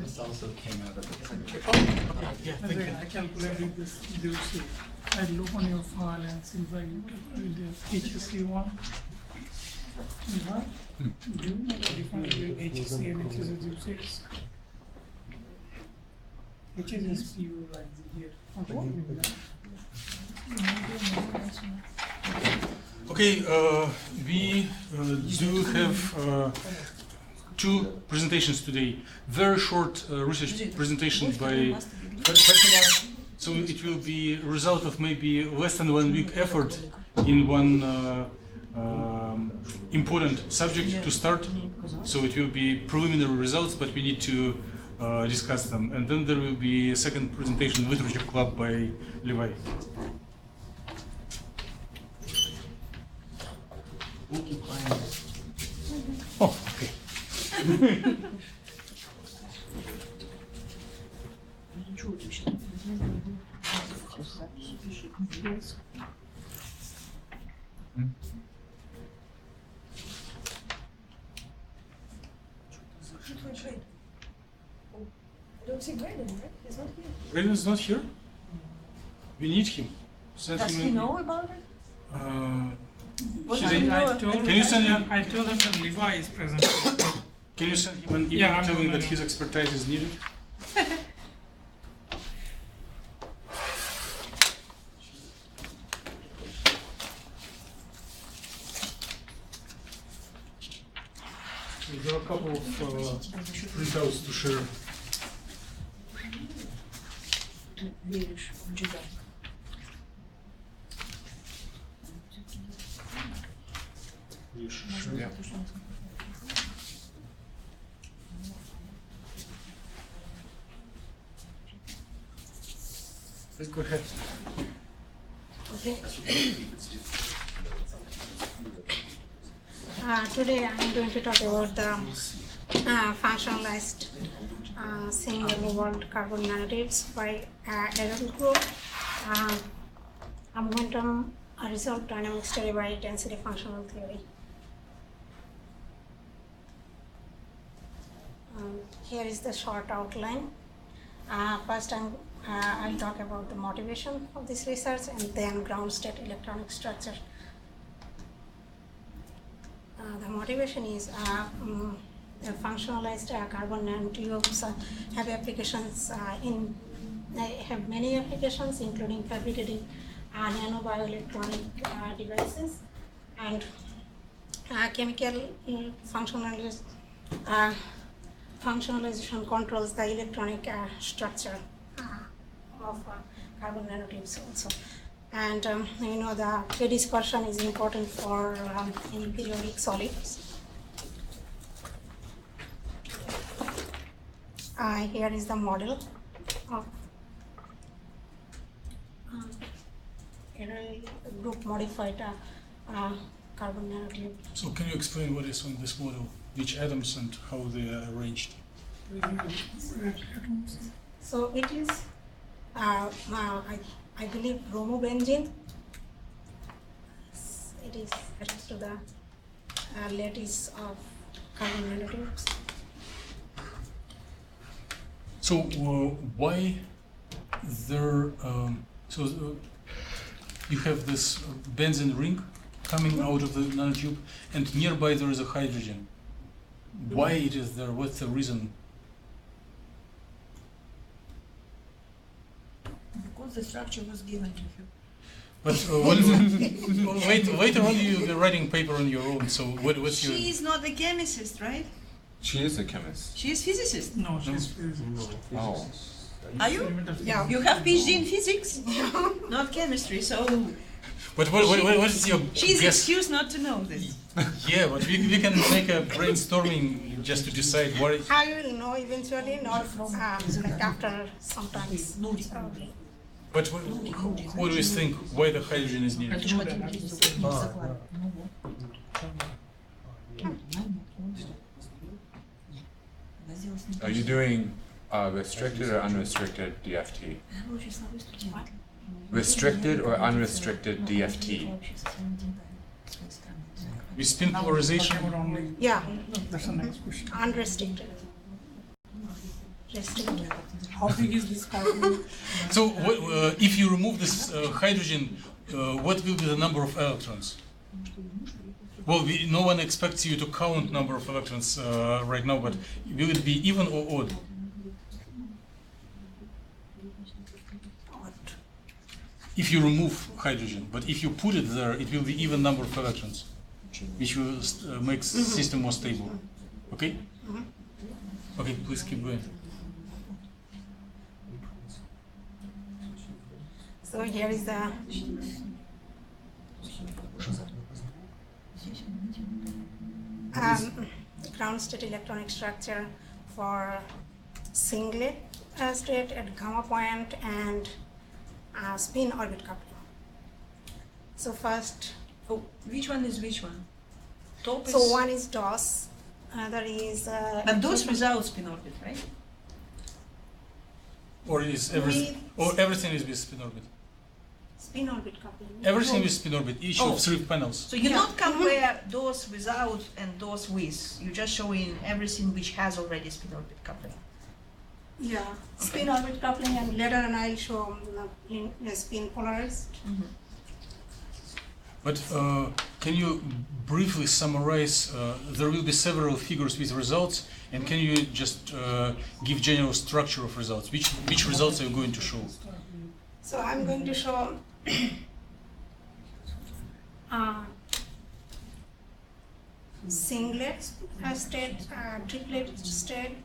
This also came out of the printer. I calculated this GC. I look on your file and see if I calculate the HSC1. Do you know the difference between HSC and HSC6? HSC like here. Okay, we do have two presentations today. Very short research presentation by Fatima. So it will be a result of maybe less than 1 week effort in one important subject to start. So it will be preliminary results, but we need to discuss them. And then there will be a second presentation, Literature Club by Levi. Oh, okay. I don't see Brandon, right? He's not here. Brandon's not here? We need him. Does he know about it? Can you send him? I told him that Levi is present. Can you send him an email telling that his expertise is needed? There are a couple of printouts to share. Yeah. Let's go ahead. Okay. Today I'm going to talk about the functionalized single walled carbon nanotubes by Errol group, a momentum resolved dynamic study by density functional theory. Here is the short outline. First I'll talk about the motivation of this research and then ground state electronic structure. The motivation is the functionalized carbon nanotubes have applications have many applications, including fabricating nanobioelectronic devices and chemical functionalization controls the electronic structure of carbon nanotubes also. And the K-dispersion is important for in periodic solids. Here is the model of group modified carbon nanotube. So can you explain what is on this model, which atoms and how they are arranged? So it is, I believe, bromobenzene. It is attached to the lattice of carbon nanotubes. So why there? You have this benzene ring coming out of the nanotube, and nearby there is a hydrogen. Why it is there? What's the reason? Because the structure was given to him. But later on you're writing paper on your own. So what's your? She is not a chemist, right? She is a chemist. She is physicist. No, she's physics. Oh. Are you? Yeah. You have PhD in physics, not chemistry. So But what is your she's guess? excused not to know this. Yeah, but we can make a brainstorming just to decide what. I will know eventually, not like after sometimes, probably. But what do you think? Why the hydrogen is needed? Are you doing restricted or unrestricted DFT? Restricted or unrestricted DFT? With spin polarization? Only, Yeah, that's the next question. unrestricted. Restricted. How big is this carbon? So if you remove this hydrogen, what will be the number of electrons? Well, no one expects you to count number of electrons right now, but will it be even or odd? If you remove hydrogen, but if you put it there, it will be even number of electrons, which will make the system more stable. Okay? Okay, please keep going. So here is the ground state electronic structure for singlet state at gamma point and spin orbit coupling. So first, Oh, which one is which one? Top is. so one is DOS, another is. But those without spin orbit, right? Or is everything, or everything is with spin orbit? Spin orbit coupling. Everything with spin orbit, each Oh. of 3 panels. So you Yeah. don't compare those without and those with. You're just showing everything which has already spin orbit coupling. Yeah, spin orbit coupling, and later on I'll show spin polarized. But can you briefly summarize, there will be several figures with results, and can you just give general structure of results? Which results are you going to show? So I'm going to show singlet state, triplet state,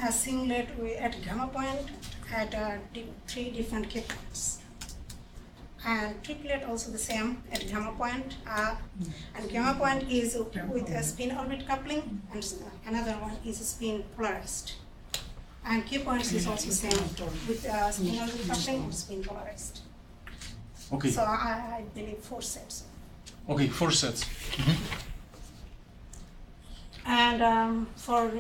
a singlet at gamma point at 3 different K points. And triplet also the same at gamma point. And gamma point is with a spin orbit coupling, and another one is a spin polarized. And K points is also same with spin orbit coupling and spin polarized. Okay, So I believe 4 sets. okay, 4 sets. And for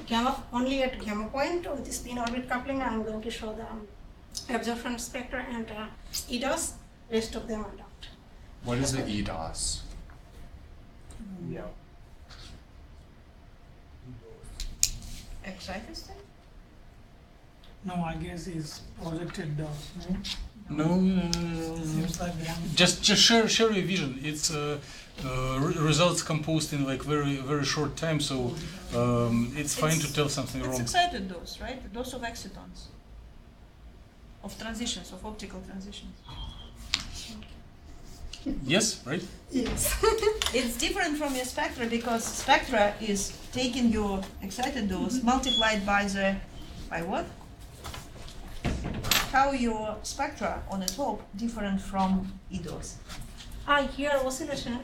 gamma, only at gamma point with the spin orbit coupling, I'm going to show the absorption spectrum and EDOS. Rest of them are not. What is the EDOS? Excited state? No, I guess it's projected DOS, right? No, Seems like one. just share your vision. It's results composed in like very short time, so it's fine to tell something It's wrong. excited dose, right? The dose of excitons. Of transitions, of optical transitions. Yes, right? Yes. It's different from your spectra because spectra is taking your excited dose multiplied by what? How your spectra on the top different from EDOS. Here oscillation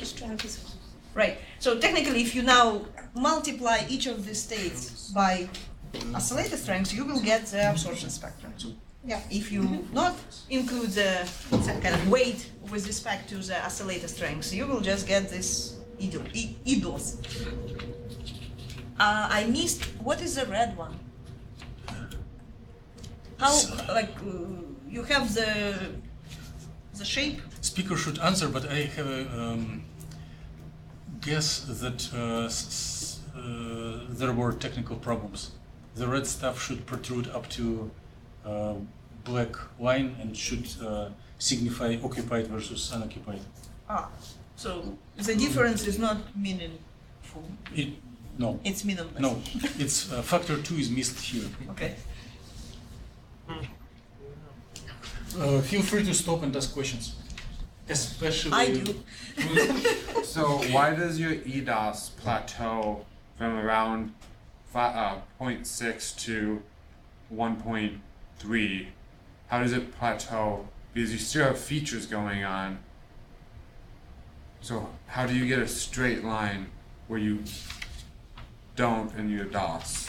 strength is 1. Right. So technically, if you now multiply each of these states by oscillator strengths, you will get the absorption spectrum. Yeah. If you not include the kind of weight with respect to the oscillator strengths, you will just get this EDOS. I missed, what is the red one? How, like, you have the shape? Speaker should answer, but I have a guess that there were technical problems. The red stuff should protrude up to black line and should signify occupied versus unoccupied. So the difference is not meaningful. No, It's meaningless. no, it's factor 2 is missed here. Okay. Feel free to stop and ask questions. Especially. I do. So why does your EDOS plateau from around 0.6 to 1.3? How does it plateau? Because you still have features going on. So how do you get a straight line where you don't in your DOS?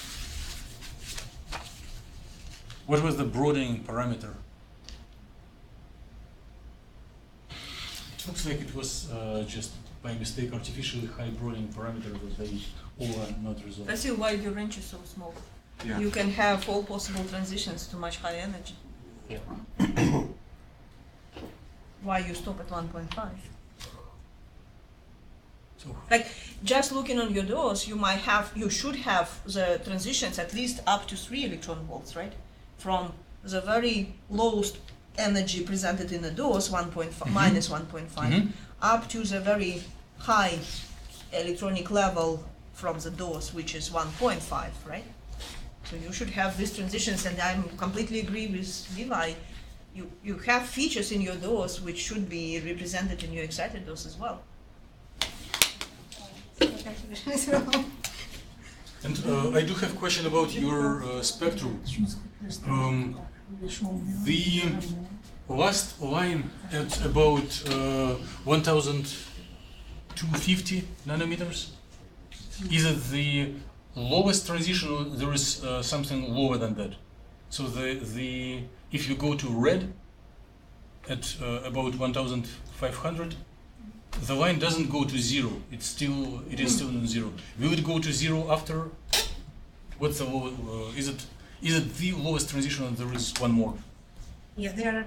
What was the broadening parameter? It looks like it was just by mistake artificially high broadening parameter that they all are not resolved. That's why your range is so small. Yeah. You can have all possible transitions to much higher energy. Yeah. why you stop at 1.5. So Like, just looking on your DOS, you should have the transitions at least up to 3 electron volts, right? From the very lowest energy presented in the DOS, 1.5, minus 1.5, up to the very high electronic level from the DOS, which is 1.5, right? So you should have these transitions, and I completely agree with Levi. You have features in your DOS which should be represented in your excited DOS as well. And I do have a question about your spectrum. The last line at about 1250 nanometers, is it the lowest transition, or there is something lower than that? So if you go to red at about 1500, the line doesn't go to zero. It is still on zero. Will it go to zero after? What's the low? Is it the lowest transition, or there is one more? Yeah, there are a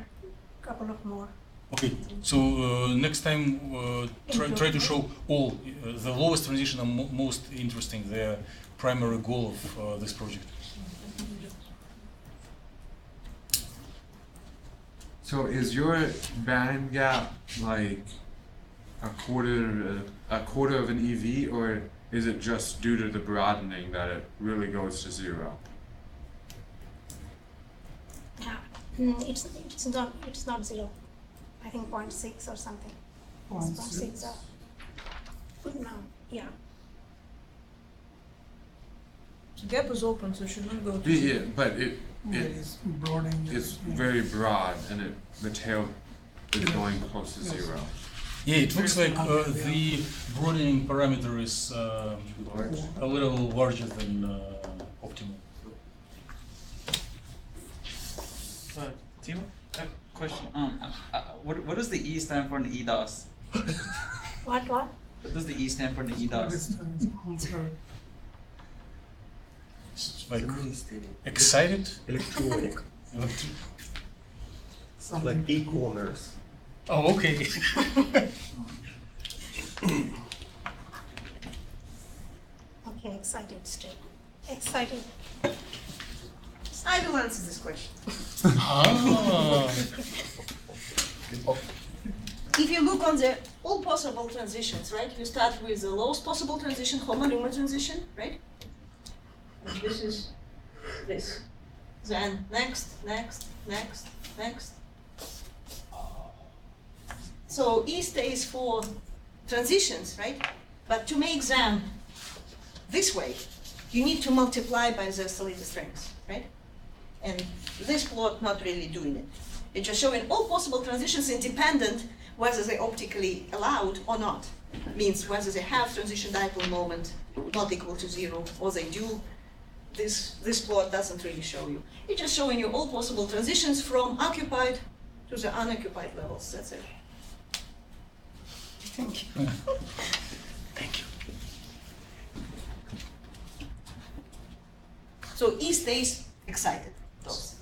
couple of more. Okay. So next time try to show all the lowest transition are most interesting. The primary goal of this project. So is your band gap like a quarter of an EV, or is it just due to the broadening that it really goes to zero? It's not zero. I think 0.6 or something. It's 0.6 or no, yeah. The gap is open, so it should not go to Yeah, but it is broadening. it's very broad, and the tail is going close to zero. Yeah, it looks like the broadening parameter is a little larger than optimal. Timo, a question. What does the E stand for in EDOS? What? What does the E stand for in EDOS? It's like excited. Electronic, like e-commerce. Oh, okay. Okay, excited state. Excited. I will answer this question. Ah. If you look on the all possible transitions, right? You start with the lowest possible transition, Homer-Lumen transition, right? And this is this. Then next. So E stays for transitions, right? But to make them this way, you need to multiply by the oscillator strength, right? And this plot not really doing it. It's just showing all possible transitions independent whether they're optically allowed or not. Means whether they have transition dipole moment not equal to zero, or they do. This plot doesn't really show you. It's just showing you all possible transitions from occupied to the unoccupied levels. That's it. Thank you. Thank you. So E stays excited. Those.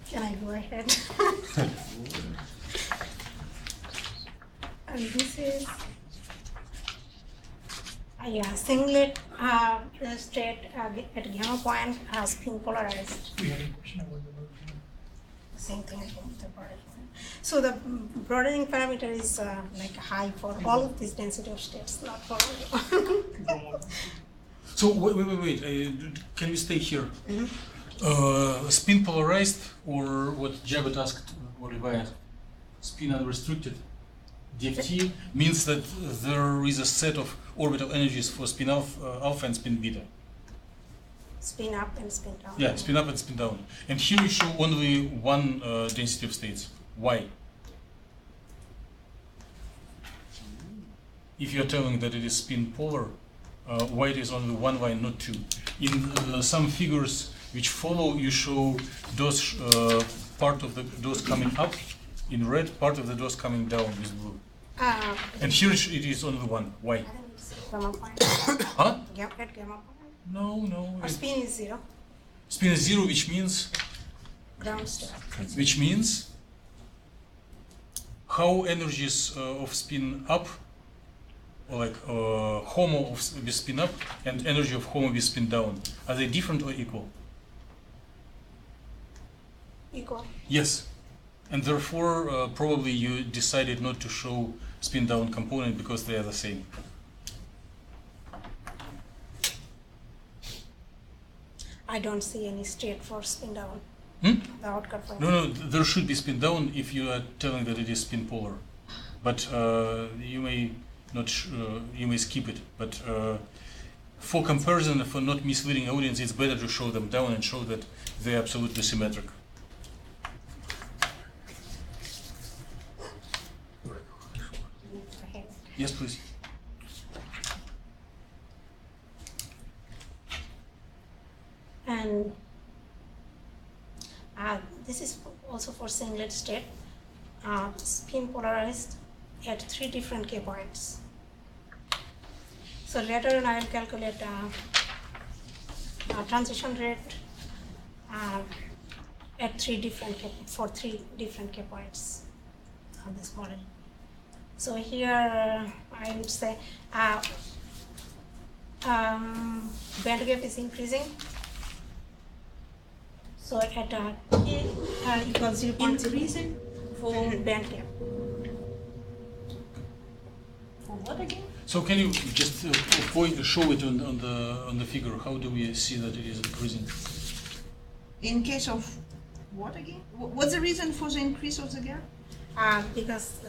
Can I go ahead? And this is singlet state at gamma point spin polarized. We had a question about the broadening. Same thing from the broadening. So the broadening parameter is like high for all of these density of states, not for all. So wait. Can we stay here? Spin polarized, or what Jabet asked, what Levi asked, spin unrestricted. DFT means that there is a set of orbital energies for spin alpha and spin beta. Spin up and spin down. Yeah, spin up and spin down. And here you show only one density of states. Why? If you're telling that it is spin polar, why it is only one line, not two? In some figures which follow, you show those part of the dose coming up in red, part of the dose coming down with blue. And here it is only one. Why? I think it's gamma point. Huh? At gamma point. No. Or spin is zero. Spin is zero, which means Ground state. which means how energies of spin up, like HOMO with spin up and energy of HOMO with spin down, are they different or equal? Equal. Yes. And therefore, probably you decided not to show spin down component because they are the same. I don't see any state for spin down. Hmm? The outcome for No, there should be spin down if you are telling that it is spin polar. But you may not, you may skip it. But for comparison, for not misleading audience, it's better to show them down and show that they are absolutely symmetric. Yes, please. And this is also for singlet state, spin polarized at 3 different K points. So later on I will calculate transition rate at 3 different for 3 different K points of this model. So here I would say band gap is increasing. So at K equals 0.0 Increasing for band gap. for what again? So can you just show it on the figure? How do we see that it is increasing? In case of what again? What's the reason for the increase of the gap? Because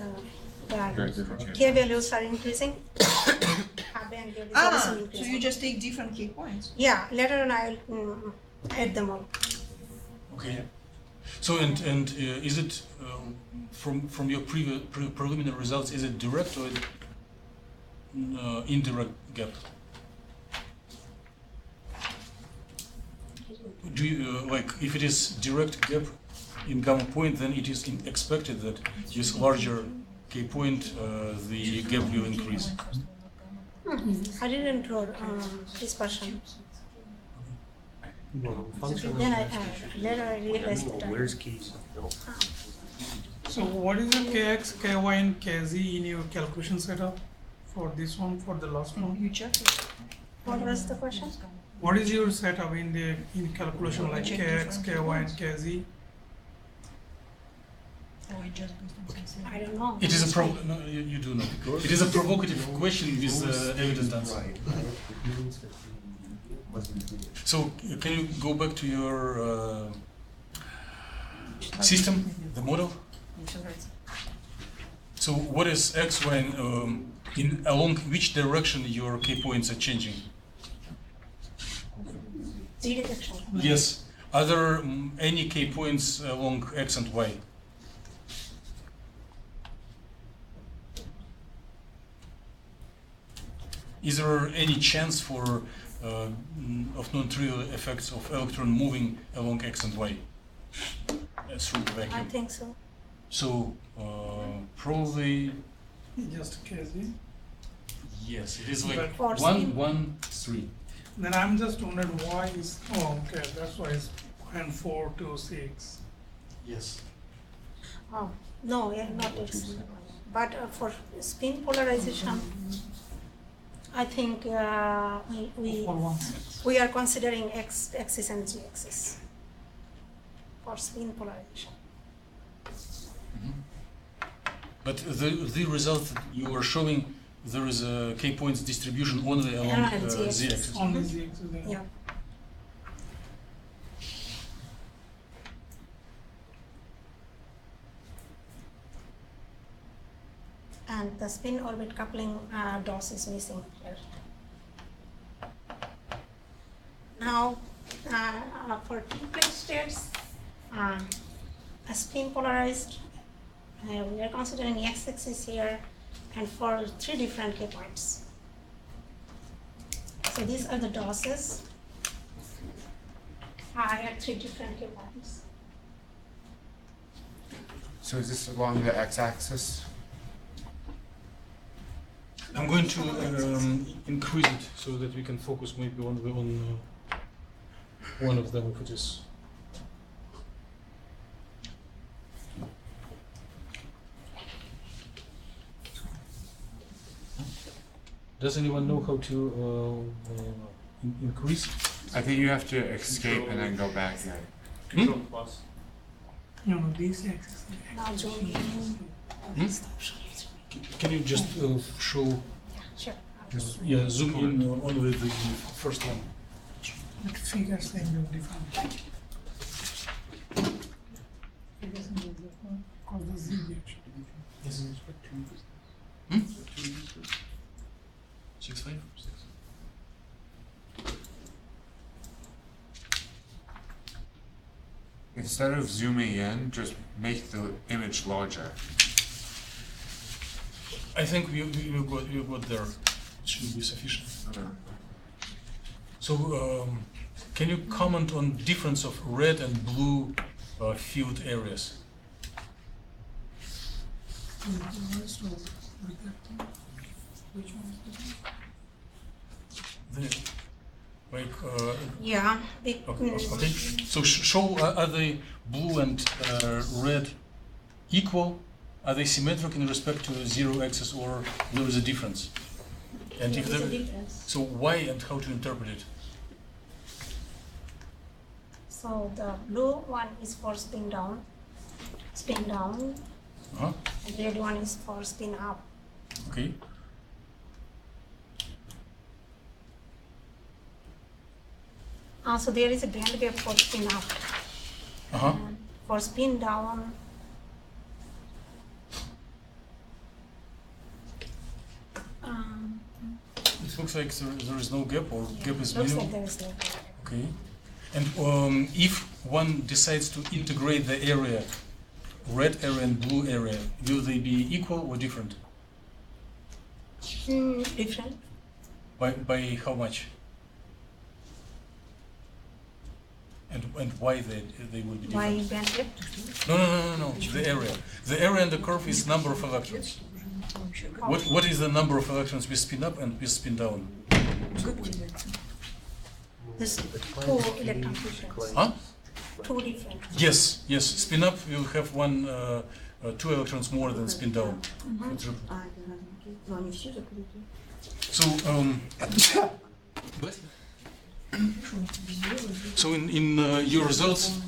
Very the different. K values are increasing. Band gap is also So increasing. you just take different key points. Yeah, later on I will add them all. Okay. So and is it from your previous preliminary results? Is it direct or indirect gap? Do you like if it is direct gap in gamma point, then it is expected that with larger K point the gap will increase. I didn't draw dispersion. No, functional. Then later I realized that. Where's keys? No. So what is the Kx, Ky and Kz in your calculation setup for this one, for the last one? You check it. What was the question? What is your setup in the calculation like Kx, Ky and Kz? I don't know. It is a no, you do know. It is a provocative question with evident answer. Right. It means that we must be doing it. So can you go back to your system, the model? So what is x, y, and, in along which direction your K points are changing? Z direction. Yes. Are there any K points along x and y? Is there any chance for of non-trivial effects of electron moving along x and y through the I vacuum? think so. So probably Just Kz. yes. It is like But for 1, spin- 1, 3. Then I'm just wondering why is, oh okay, that's why it's 0.4 to 6. Yes. Oh, no, yeah, not X. But for spin polarization, I think For 1 6. we are considering X axis and Z axis for spin polarization. But the result that you were showing, there is a K points distribution only along And Z Z-axis. axis. Only Z axis. Yeah. And the spin orbit coupling DOS is missing here. Now, for triplet states, a spin polarized, we are considering x-axis here, and for 3 different K points. So these are the DOSes at 3 different K points. So is this along the x-axis? I'm going to increase it so that we can focus maybe on one of them if it is. Does anyone know how to increase? I think you have to escape and then go back again. Control plus. No, this axis. Now zoom in. Can you just show? Sure. Yeah, zoom in on the first one. But figures they look different. Figures they look different because the Z reaction. Hmm? 6.5? Instead of zooming in, just make the image larger. I think you got there. It should be sufficient. So, can you comment on difference of red and blue field areas? Which one is this? Yeah. Okay. So show are they blue and red equal? Are they symmetric in respect to the zero axis, or there is a difference? And if There's a there, difference. so why and how to interpret it? So the blue one is for spin down, Huh? and red one is for spin up. Okay. So there is a band gap for spin up. Uh-huh. And for spin down, It looks like there is no gap, or gap is looks minimal. like there is no gap. Okay. And if one decides to integrate the area, red area and blue area, will they be equal or different? Different. By how much? And why they will be Why different? band gap? No. The area. The area in the curve is number of electrons. What is the number of electrons with spin up and with spin down? This two electron difference. Huh? Two different. Yes. Spin up will have two electrons more than spin down. So so in your results,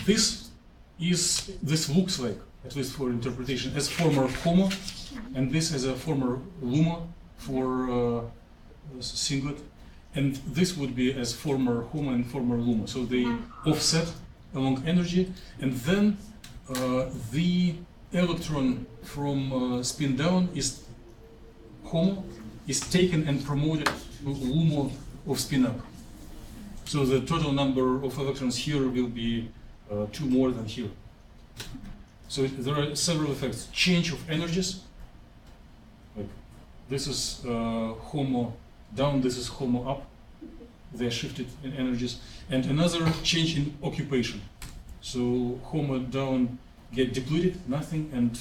this looks like, at least for interpretation, as former HOMO, and this as a former LUMO for singlet, and this would be as former HOMO and former LUMO. So they offset along energy, and then the electron from spin down is HOMO is taken and promoted to LUMO of spin up. So the total number of electrons here will be 2 more than here. So there are several effects. Change of energies. Like this is HOMO down, this is HOMO up. They are shifted in energies. And another change in occupation. So HOMO down get depleted, nothing, and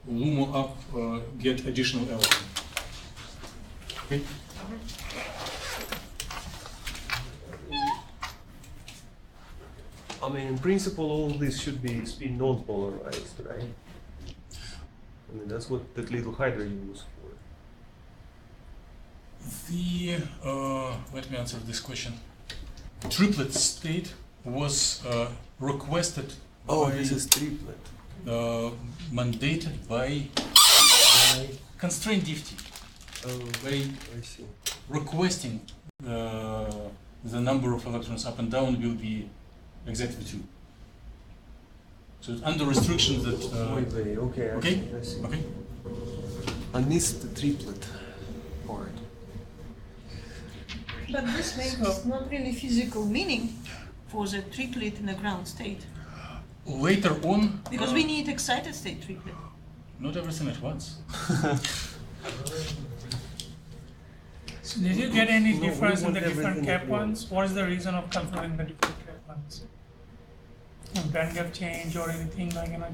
LUMO up get additional electron. Okay. I mean, in principle, all this should be spin non-polarized, right? I mean, that's what that little hydra used for. Let me answer this question. Triplet state was requested by, this is triplet. mandated by constraint DFT. By I see. requesting the number of electrons up and down will be exactly 2. So it's under restriction that. Wait, okay. Okay. I see. Okay. I missed the triplet part. But this makes not really physical meaning for the triplet in the ground state. Later on. Because we need excited state triplet. Not everything at once. So did you get any No, we difference in want the different everything cap at once. ones? What is the reason of considering the different cap ones? Band gap change or anything like that?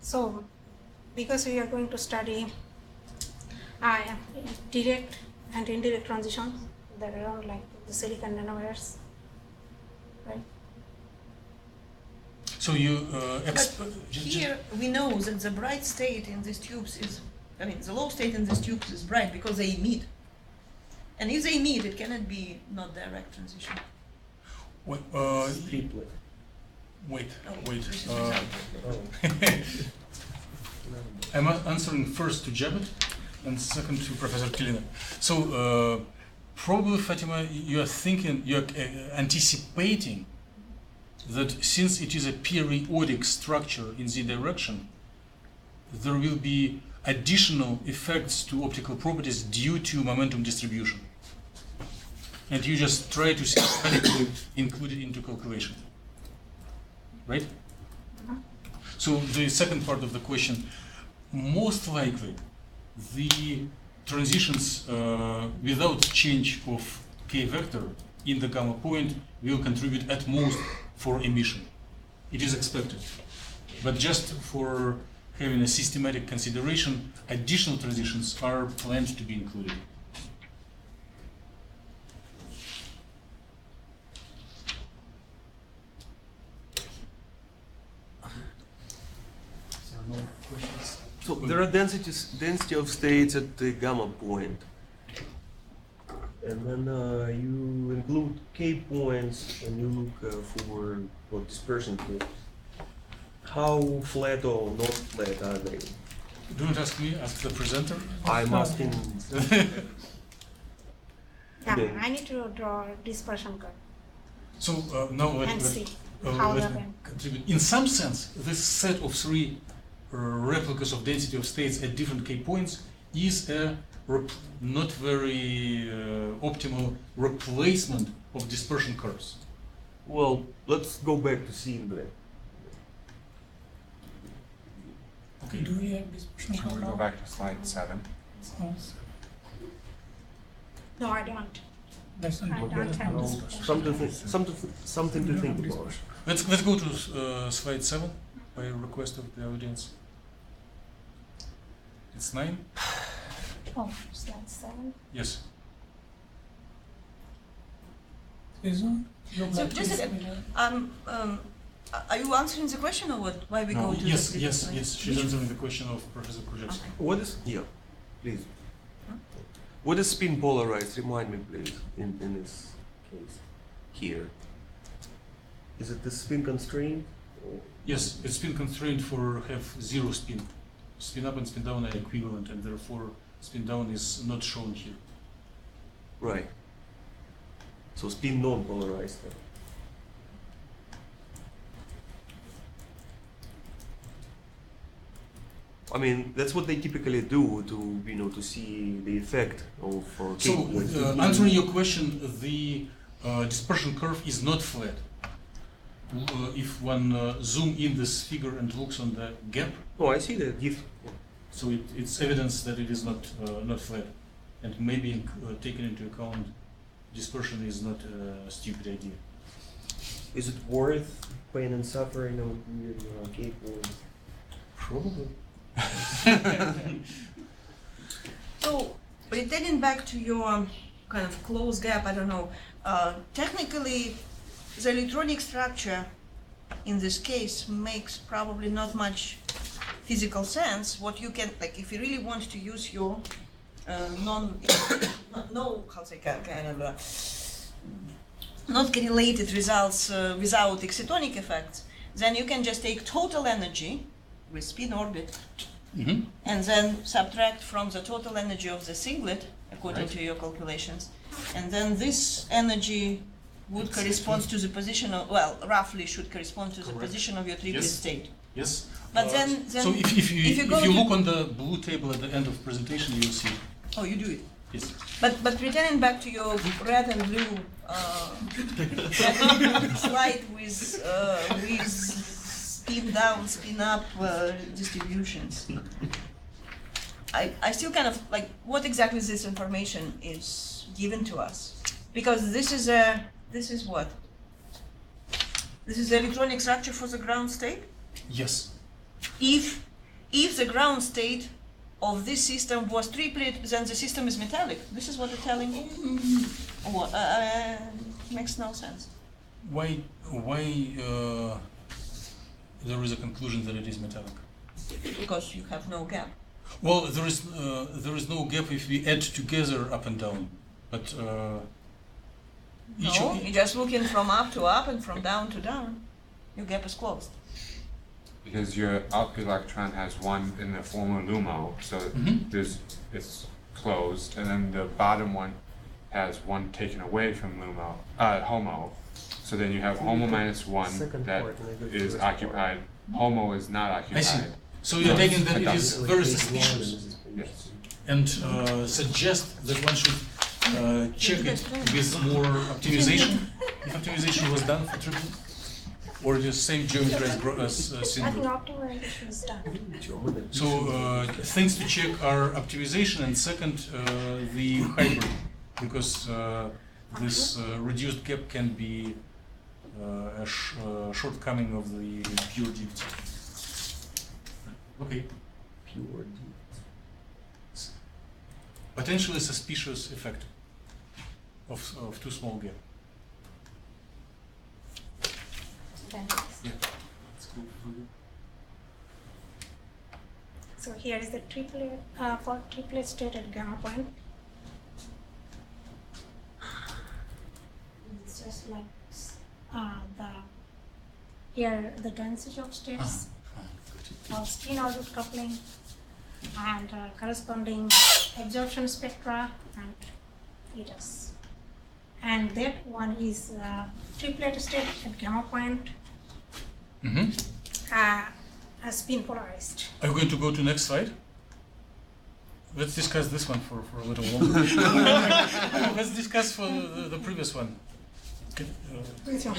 So, because we are going to study direct and indirect transitions that are around like the silicon nanowires, right? So you But here we know that the bright state in these tubes is, I mean, the low state in these tubes is bright because they emit. And if they emit, it cannot be not direct transition. Triplet. Wait. This is Oh. I'm answering first to Jabet and second to Professor Kilina. So probably, Fatima, you are thinking, you are anticipating that since it is a periodic structure in z direction, there will be additional effects to optical properties due to momentum distribution. And you just try to systematically include it into calculation. Right? So the second part of the question, most likely the transitions without change of k vector in the gamma point will contribute at most for emission. It is expected. But just for having a systematic consideration, additional transitions are planned to be included. So there are density of states at the gamma point. And then you include k points and you look for dispersion curves. How flat or not flat are they? Do not ask me, ask the presenter. I'm asking. Yeah, Okay. I need to draw a dispersion curve So now and see how let that me went. contribute. In some sense, this set of three replicas of density of states at different k points is a not very optimal replacement of dispersion curves. Well, let's go back to seeing that. Okay. Do we have discussion Can we go back to slide 7? No, I don't. That's I don't have dispersion. Something to think about. Let's go to slide 7 by request of the audience. It's 9. Oh, slide 7. Yes. So just a second, are you answering the question or what? Why we No, go to yes, the yes, slide? yes. She's answering the question of Professor Krzyzewski. Okay. What is please? What is spin polarized? Remind me, please. In this case, here, is it the spin constraint? Or Yes, it's spin constrained for have zero spin. Spin up and spin down are equivalent, and therefore spin down is not shown here. right. So spin non-polarized. Then. I mean, that's what they typically do to see the effect of. So, answering your question, the dispersion curve is not flat. If one zoom in this figure and looks on the gap, Oh, I see that. so it's evidence that it is not flat, and maybe taken into account, dispersion is not a stupid idea. Is it worth pain and suffering of k points? Probably. So, returning back to your kind of closed gap, I don't know, technically the electronic structure in this case makes probably not much physical sense. What you can, like, if you really want to use your not correlated results without excitonic effects, then you can just take total energy with spin orbit Mm-hmm. and then subtract from the total energy of the singlet according Right. to your calculations, and then this energy would correspond to the position of, well, roughly should correspond to the Correct. position of your triplet Yes. state. Yes. But then so if you if you go to- look on the blue table at the end of presentation, you'll see. Oh, you do it. Yes. But returning back to your red and blue slide with spin down, spin up distributions, I still kind of like what exactly this information is given to us, because this is what? This is the electronic structure for the ground state. Yes. If the ground state of this system was triplet, then the system is metallic. This is what they're telling me. What? Makes no sense. Why there is a conclusion that it is metallic? Because you have no gap. Well, there is no gap if we add together up and down, but each No, of you're just looking from up to up and from down to down. Your gap is closed. Because your up electron has one in the form of LUMO, so it's closed, and then the bottom one has one taken away from LUMO, HOMO. So then you have HOMO minus one Second that part, and I go to is first part. occupied, HOMO is not occupied. I see. So you're taking that it is very suspicious Yes. and suggest that one should check it with more optimization. If optimization was done for triplet, or the same geometry as I think single. optimization is done. So things to check are optimization and second the hybrid, because this reduced gap can be a shortcoming of the pure DFT. Okay. Pure D. Potentially suspicious effect of too small gap. Yeah. So here is the triplet for triplet state at gamma point. It's just like here the density of states, spin orbit coupling, and corresponding absorption spectra and ETAs. And that one is triplet state at gamma point, spin polarized. Are you going to go to next slide? Let's discuss this one for a little longer. Let's discuss for the previous one. Which one?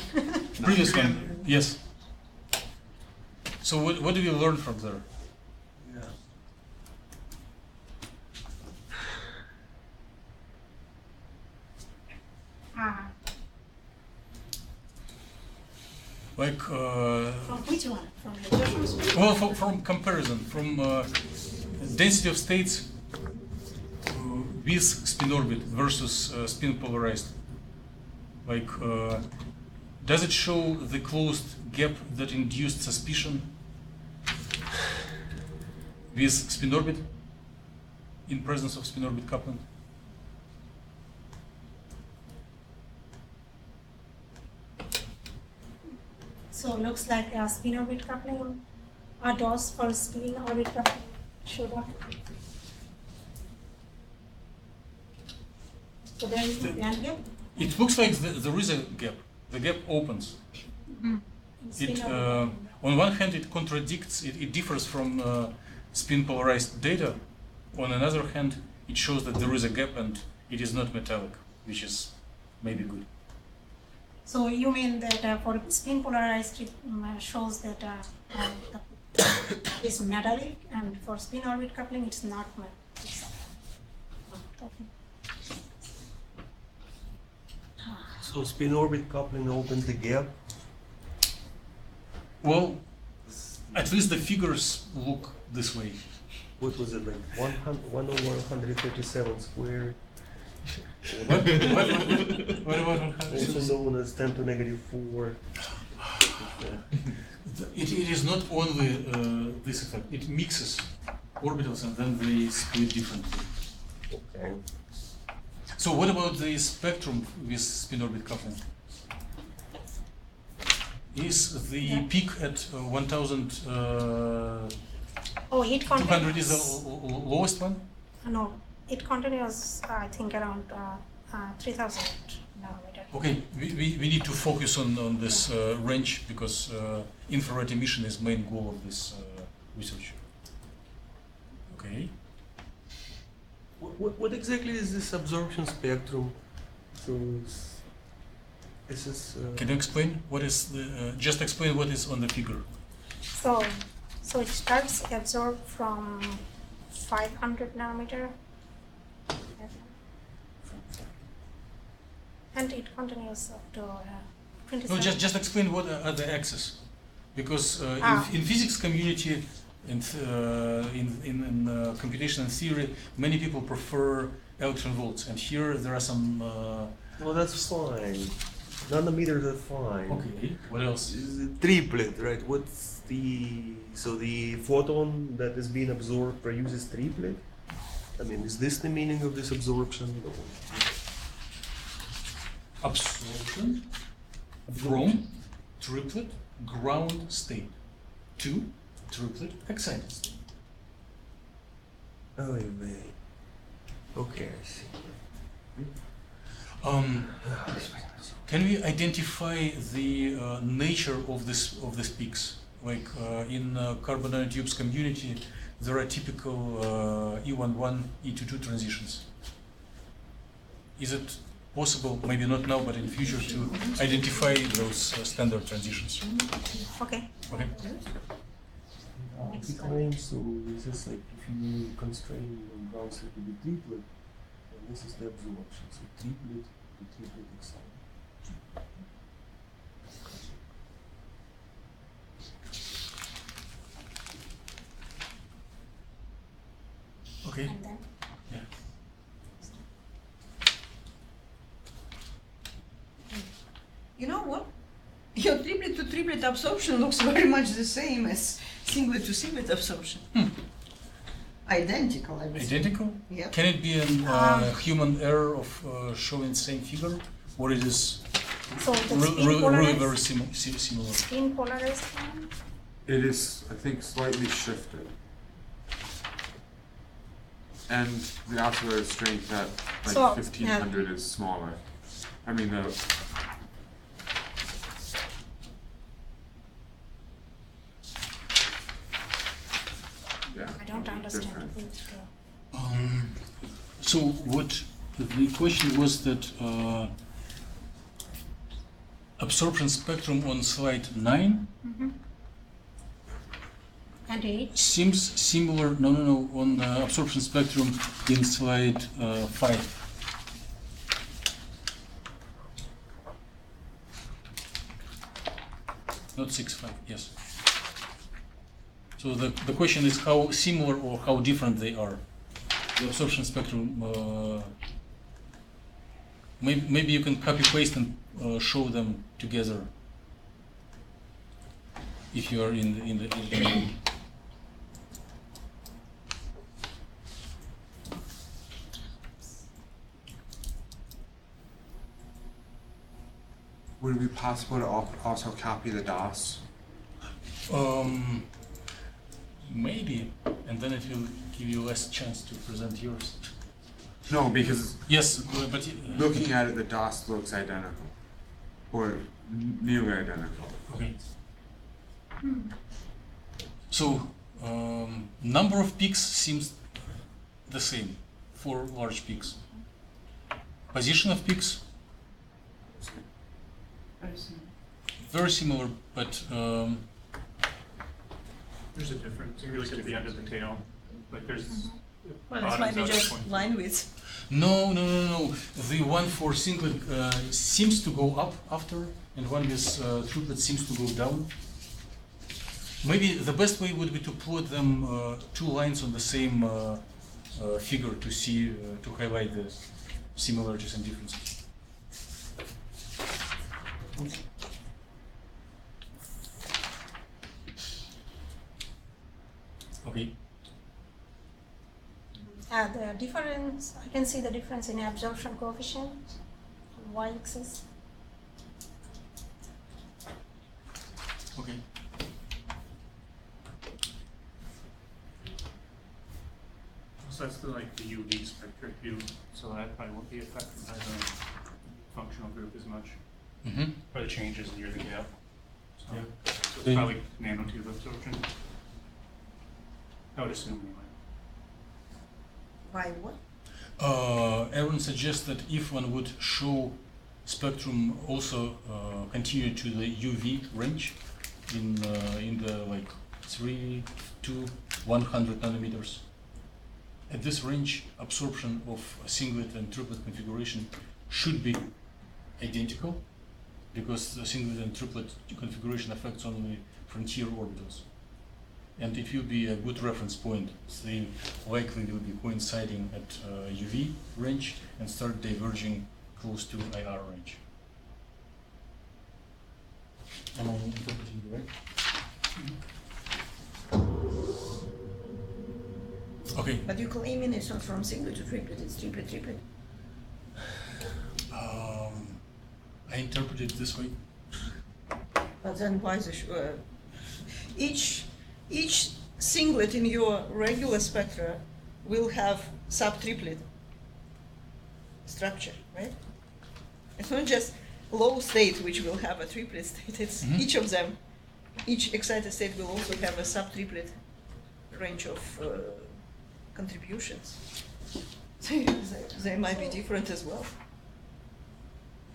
Previous one, yes. So what do you learn from there? Yeah. Like, From which one? From absorption spectrum? well, from comparison, from density of states with spin orbit versus spin polarized. Like, does it show the closed gap that induced suspicion with spin orbit in presence of spin orbit coupling? So looks like a spin orbit coupling, a DOS for spin orbit coupling showed up. So there is no band gap. It looks like there is a gap. The gap opens. in spin It, orbit. on one hand, it contradicts, it differs from spin polarized data. On another hand, it shows that there is a gap and it is not metallic, which is maybe good. So you mean that for spin polarized it shows that it's metallic, and for spin orbit coupling it's not metallic. Okay. So spin orbit coupling opens the gap. Well, at least the figures look this way. What was it, like 1 over 137 squared? What about 100? Also known as 10 to negative 4. It is not only this effect, it mixes orbitals and then they split differently. Okay. So what about the spectrum with spin orbit coupling? Is the peak at 1,200 Oh, it continues. is the lowest one? No, it continues. I think around 3,000 nanometer. Okay, we need to focus on this range because infrared emission is main goal of this research. Okay. What exactly is this absorption spectrum? So this is. Can you explain what is the? Just explain what is on the figure. So it starts absorbed from 500 nanometer, and it continues up to 27. No, just explain what are the axes, because in physics community and in computation and theory, many people prefer electron volts, and here there are some. Well, that's fine. nanometers are fine. Okay, what else? Is it triplet, right? What's the photon that is being absorbed produces triplet? I mean, is this the meaning of this absorption? Absorption from triplet ground state to triplet excited state. Oh, wait. Okay, I see. Can we identify the nature of these peaks? Like in carbon nanotubes community, there are typical E11, E22 transitions. Is it possible, maybe not now, but in future, to identify those standard transitions? Okay. Okay. He claims so. This is like if you constrain the ground state to be triplet, and this is the absorption. So triplet to triplet excited. Okay. And then Yeah. You know what? Your triplet to triplet absorption looks very much the same as singlet to singlet absorption. Identical, I would say. Identical? Yeah. Can it be a human error of showing the same figure, or it is so the spin really polarized, very similar? spin polarized one. It is, I think, slightly shifted. And the oscillator strength at like So, 1500 is smaller. I mean, the yeah. I don't understand different. it. So what the question was that absorption spectrum on slide 9 And 8. seems similar. No, on absorption spectrum in slide 5. Not 6.5. Yes. So the question is how similar or how different they are. The absorption spectrum. Maybe you can copy paste and show them together. If you are in the Would it be possible to also copy the DOS? Maybe, and then it will give you less chance to present yours. No, because Yes, but looking at it, the DOS looks identical, or nearly identical. okay. So number of peaks seems the same for large peaks. Position of peaks very similar, but There's a difference. If you look at the end of the tail, like there's. Well, it's maybe just line width. no. The one for singlet seems to go up after, and one with triplet seems to go down. Maybe the best way would be to plot them two lines on the same figure to see to highlight the similarities and differences. Okay. The difference, I can see the difference in absorption coefficient, y-axis. Okay. So that's the UV spectral view, so that probably won't be affected by the functional group as much, Mm-hmm. by the changes near the gap. So, Yeah. so it's probably nanotube absorption. I would assume anyway. Why what? Aaron suggests that if one would show spectrum also continue to the UV range in the like 3 to 100 nanometers. At this range, absorption of a singlet and triplet configuration should be identical, because the singlet and triplet configuration affects only frontier orbitals. And it will be a good reference point. They likely will be coinciding at UV range and start diverging close to IR range. Am I interpreting you right? Okay. But you're claiming it's not from singlet to triplet, it's triplet, triplet. I interpret it this way. But then why the each singlet in your regular spectra will have sub-triplet structure, right? It's not just low state which will have a triplet state, it's each of them. Each excited state will also have a sub-triplet range of contributions. They might be different as well.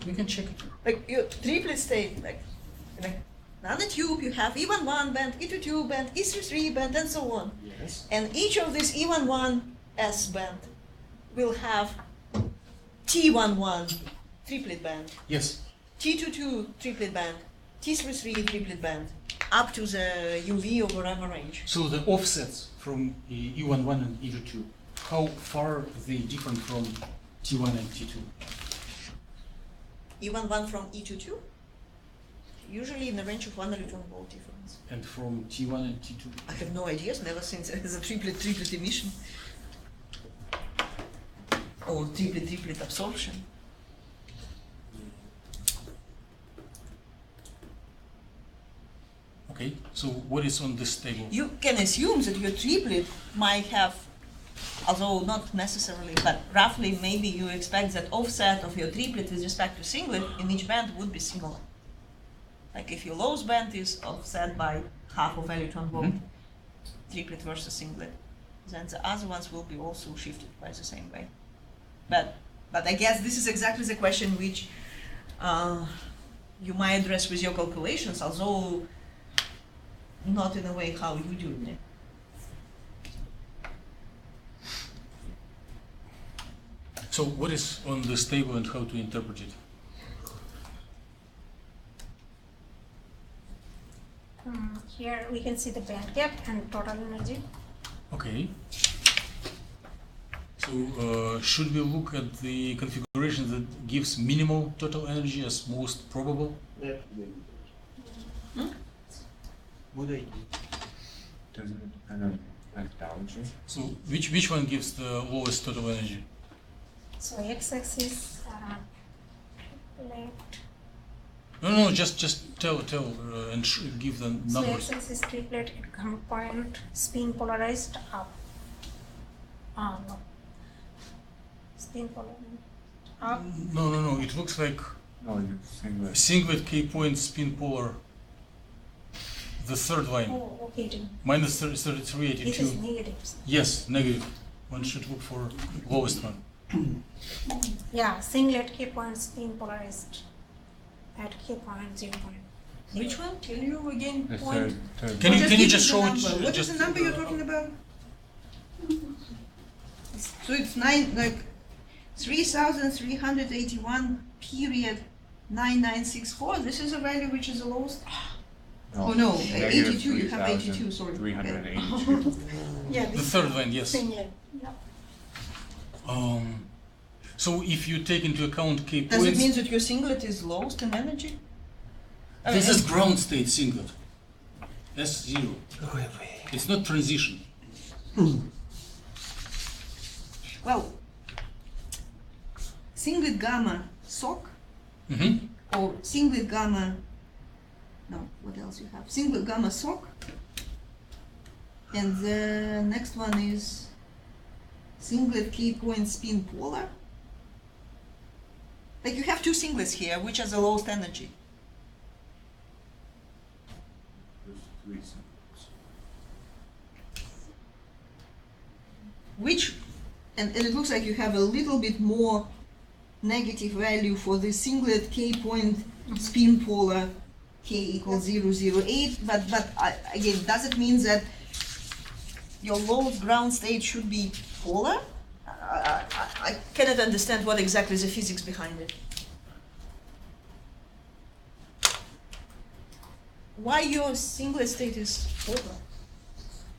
We can check it. Like your triplet state, like nanotube, you have E11 band, E22 band, E33 band, and so on. Yes. And each of these E11S band will have T11 triplet band, Yes. T22 triplet band, T33 triplet band, up to the UV or whatever range. So the offsets from E11 and E22, how far they different from T1 and T2? E11 from E22, usually in the range of 1 electron volt difference. And from T1 and T2? I have no idea, never seen there is a triplet emission. Or triplet absorption. Okay, so what is on this table? You can assume that your triplet might have, although not necessarily, but roughly maybe you expect that offset of your triplet with respect to singlet in each band would be similar. Like if your lowest band is offset by half of electron volt, triplet versus singlet, then the other ones will be also shifted by the same way. But I guess this is exactly the question which you might address with your calculations, although not in a way how you do it. So what is on this table and how to interpret it? Here we can see the band gap and total energy. Okay. So should we look at the configuration that gives minimal total energy as most probable? Yeah. Good idea. Doesn't it depend on methodology? So which one gives the lowest total energy? So x-axis triplet. No, just tell and give the So numbers. x-axis triplet at gamma point, spin polarized up. No. Spin polarized up. No, it looks like No, you're singlet. singlet K point spin polar. The third line, Oh, okay. Then. minus 33, It 82. is negatives. Yes, negative. One should look for lowest one. Yeah, singlet K point spin polarized at K point 0 point. Which one? Tell you again. The Point. third. Can you give just me show the it? number? What is just the number you're talking about? So it's 3,381 period 9964. This is a value which is the lowest. Oh no, Negative 82. You have 82. Sorry. 382. Yeah, The this third line, yes. singlet. Yeah. So if you take into account K Does it points, mean that your singlet is lowest in energy? I this mean, is ground state singlet. S0. It's not transition. well, singlet gamma SOC Mm-hmm. or singlet gamma. No, what else you have? Singlet gamma SOC. And the next one is singlet K point spin polar. Like you have two singlets here, which are the lowest energy. Which, and it looks like you have a little bit more negative value for the singlet K point spin polar K equals 008, but again, does it mean that your lowest ground state should be polar? I cannot understand what exactly is the physics behind it. Why your singlet state is polar?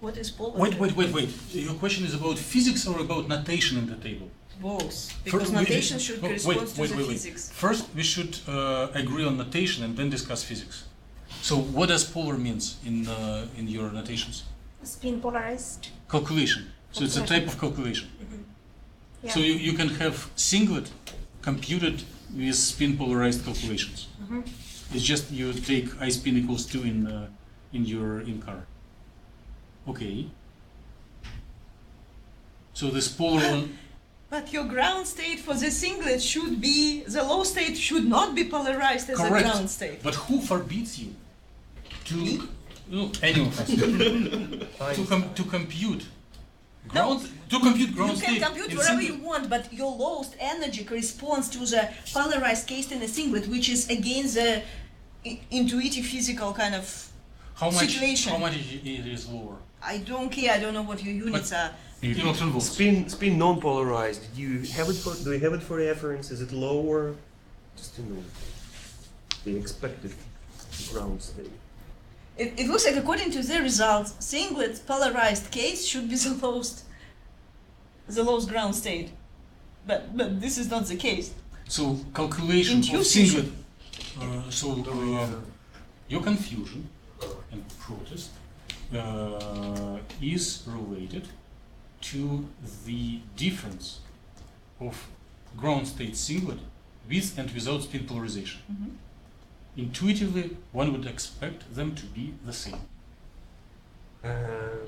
What is polar? Wait. Your question is about physics or about notation in the table? Both, because First, notation should no, correspond to the wait. physics. First, we should agree on notation and then discuss physics. So what does polar means in your notations? Spin polarized. Calculation. So it's a type of calculation. Yeah. So you can have singlet computed with spin polarized calculations. It's just you take I spin equals 2 in your in-car. Okay. So this polar one. But your ground state for the singlet should be, the low state should not be polarized as Correct. a ground state. But who forbids you to any of us to compute ground You state? can compute in whatever singlet? you want, but your lowest energy corresponds to the polarized case in a singlet, which is against the intuitive physical kind of situation. How much it is lower? I don't care, I don't know what your units are. Electron volts. Spin non-polarized. Do you have it for reference? Is it lower? Just to know the expected ground state. It looks like according to the results, singlet polarized case should be the lowest ground state. But this is not the case. So calculation of Intuition. singlet. Your confusion and protest is related to the difference of ground state singlet with and without spin polarization. Intuitively, one would expect them to be the same.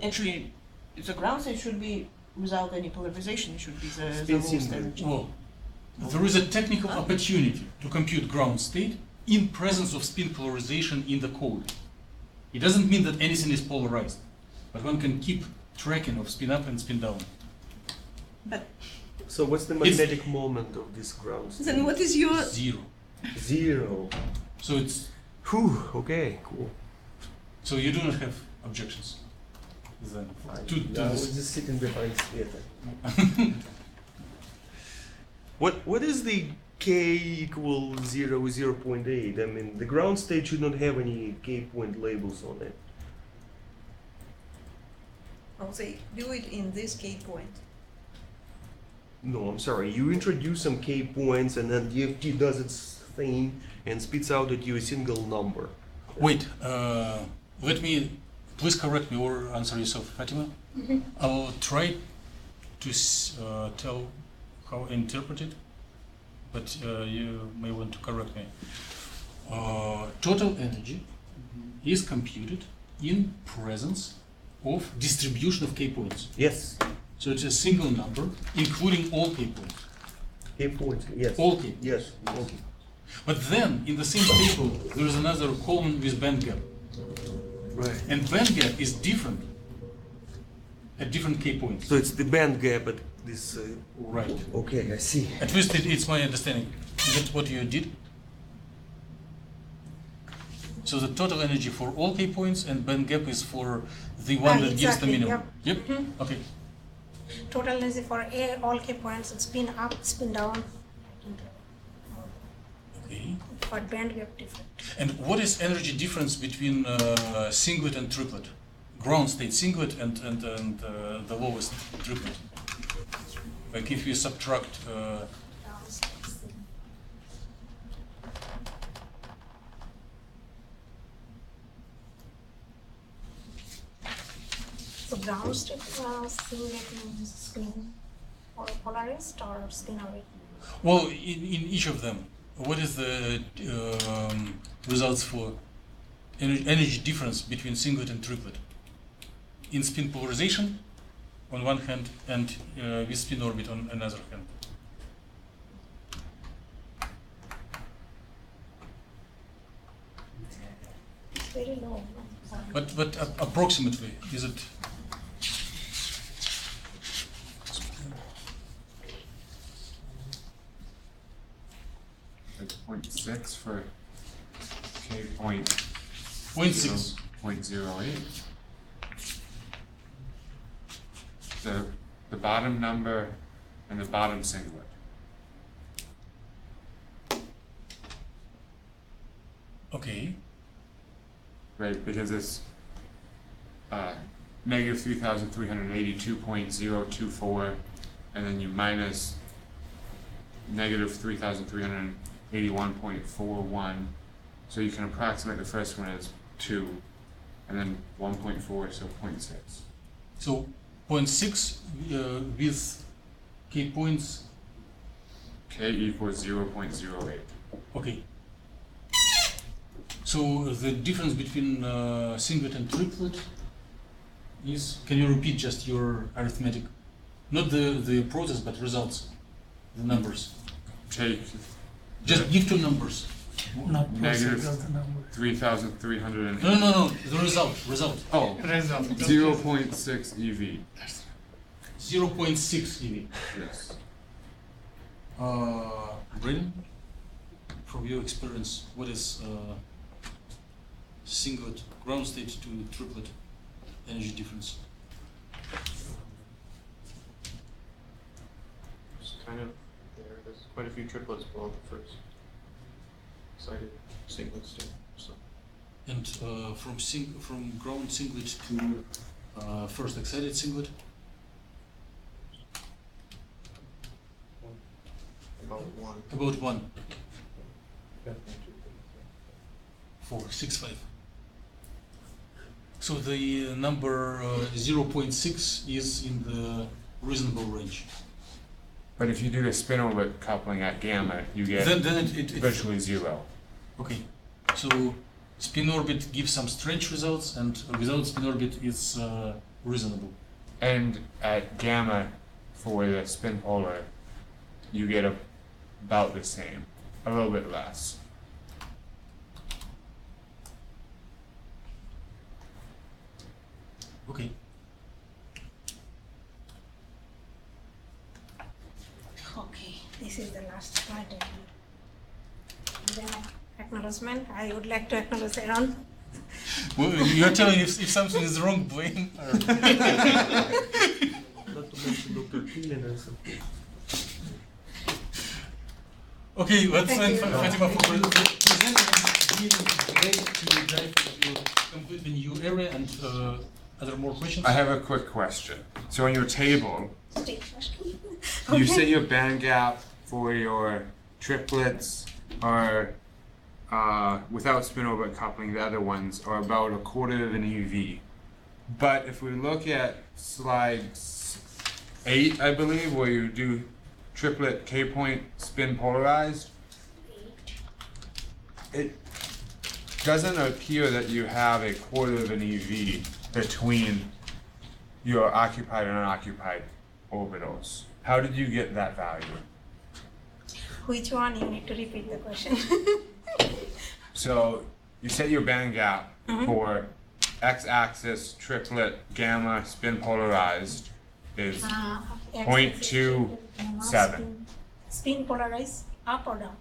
Actually, the ground state should be without any polarization, it should be the Spin lowest singlet. energy. Well, there is a technical opportunity to compute ground state in presence of spin polarization in the code. It doesn't mean that anything is polarized, but one can keep tracking of spin up and spin down. But So what's the magnetic moment of this ground state? then what is your... Zero. 0. So it's Whew, okay, cool. so you do not have objections then to I this. was just sitting behind Sveta. What is the k equal 0, 0.8? I mean, the ground state should not have any k point labels on it. I'll say, do it in this K point. No, I'm sorry. You introduce some k points and then DFT does its thing and spits out at you a single number. Wait, let me please correct me or answer yourself, Fatima. I'll try to tell how I interpret it, but you may want to correct me. Total energy is computed in presence of distribution of k points. Yes, So it's a single number, including all k points. k points. Yes. All k. Yes. Okay. But then, in the same table, there is another column with band gap. Right. And band gap is different at different k points. So it's the band gap at this. Right. Okay, I see. At least it's my understanding. Is that what you did? So the total energy for all k points and band gap is for the one that gives the Exactly, minimum. Yep. Okay. Total energy for all k points, and spin up, spin down. Okay. But band gap different. And what is energy difference between singlet and triplet? Ground state singlet and the lowest triplet. Like if you subtract. So ground state singlet means spin or polarized or spin away. Well, in each of them, what is the results for energy difference between singlet and triplet? In spin polarization on one hand and with spin orbit on another hand. It's very low. But approximately, is it? Like 0.6 for K point 0.6. 0.08. The bottom number and the bottom singlet. Okay. Right, because it's negative 3,382.024, and then you minus negative 3,381.41. So you can approximate the first one as 2, and then 1.4, so 0.6. So 0.6 with K points. K equals 0.08. Okay. So the difference between singlet and triplet is, can you repeat just your arithmetic? Not the process, but results, the numbers. Take Just give two numbers. Not Negative process of the number. 3,308. No, the result. Oh, Result. 0.6 EV. 0.6 EV. Yes. Bryn, from your experience, what is singlet ground state to triplet energy difference? It's kind of there. There's quite a few triplets below the first excited singlets too. So And from ground singlet to first excited singlet? about one. About 1, Definitely 4, 6, 5. So the number 0.6 is in the reasonable range. But if you do the spin orbit coupling at gamma, you get Then it virtually 0. okay. So spin orbit gives some strange results, and without spin orbit it's reasonable. And at gamma, for the spin polar, you get about the same, a little bit less. Okay. Okay, this is the last slide. Then acknowledgement. I would like to acknowledge Aaron. Well, you're telling if something is wrong, blame. Not to mention Dr. Thielen and some. Okay, let's Thank thank you. Fatima for presenting and being ready to dive into a completely new area and other more questions. I have a quick question. So in your table, Stay first. you say your band gap for your triplets are, without spin orbit coupling, the other ones are about 1/4 of an EV. But if we look at slide 8, I believe, where you do triplet K-point spin polarized, it doesn't appear that you have 1/4 of an EV between your occupied and unoccupied orbitals. How did you get that value? Which one? You need to repeat the question. So you set your band gap for x-axis triplet gamma spin polarized is X-axis 0.27. Spin polarized up or down?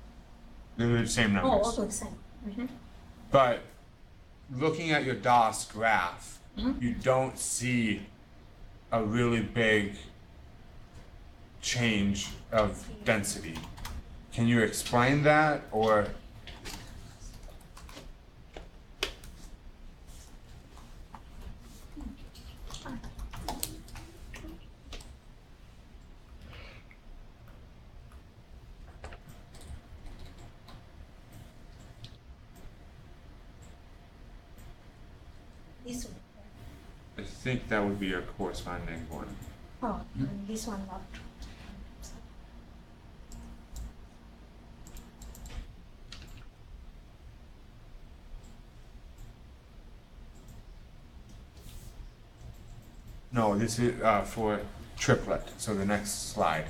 They're the same Oh, numbers. also the same. But looking at your DOS graph, you don't see a really big change of density. Can you explain that, or? This one. I think that would be a corresponding one. Oh, and this one not. No, this is for triplet, so the next slide.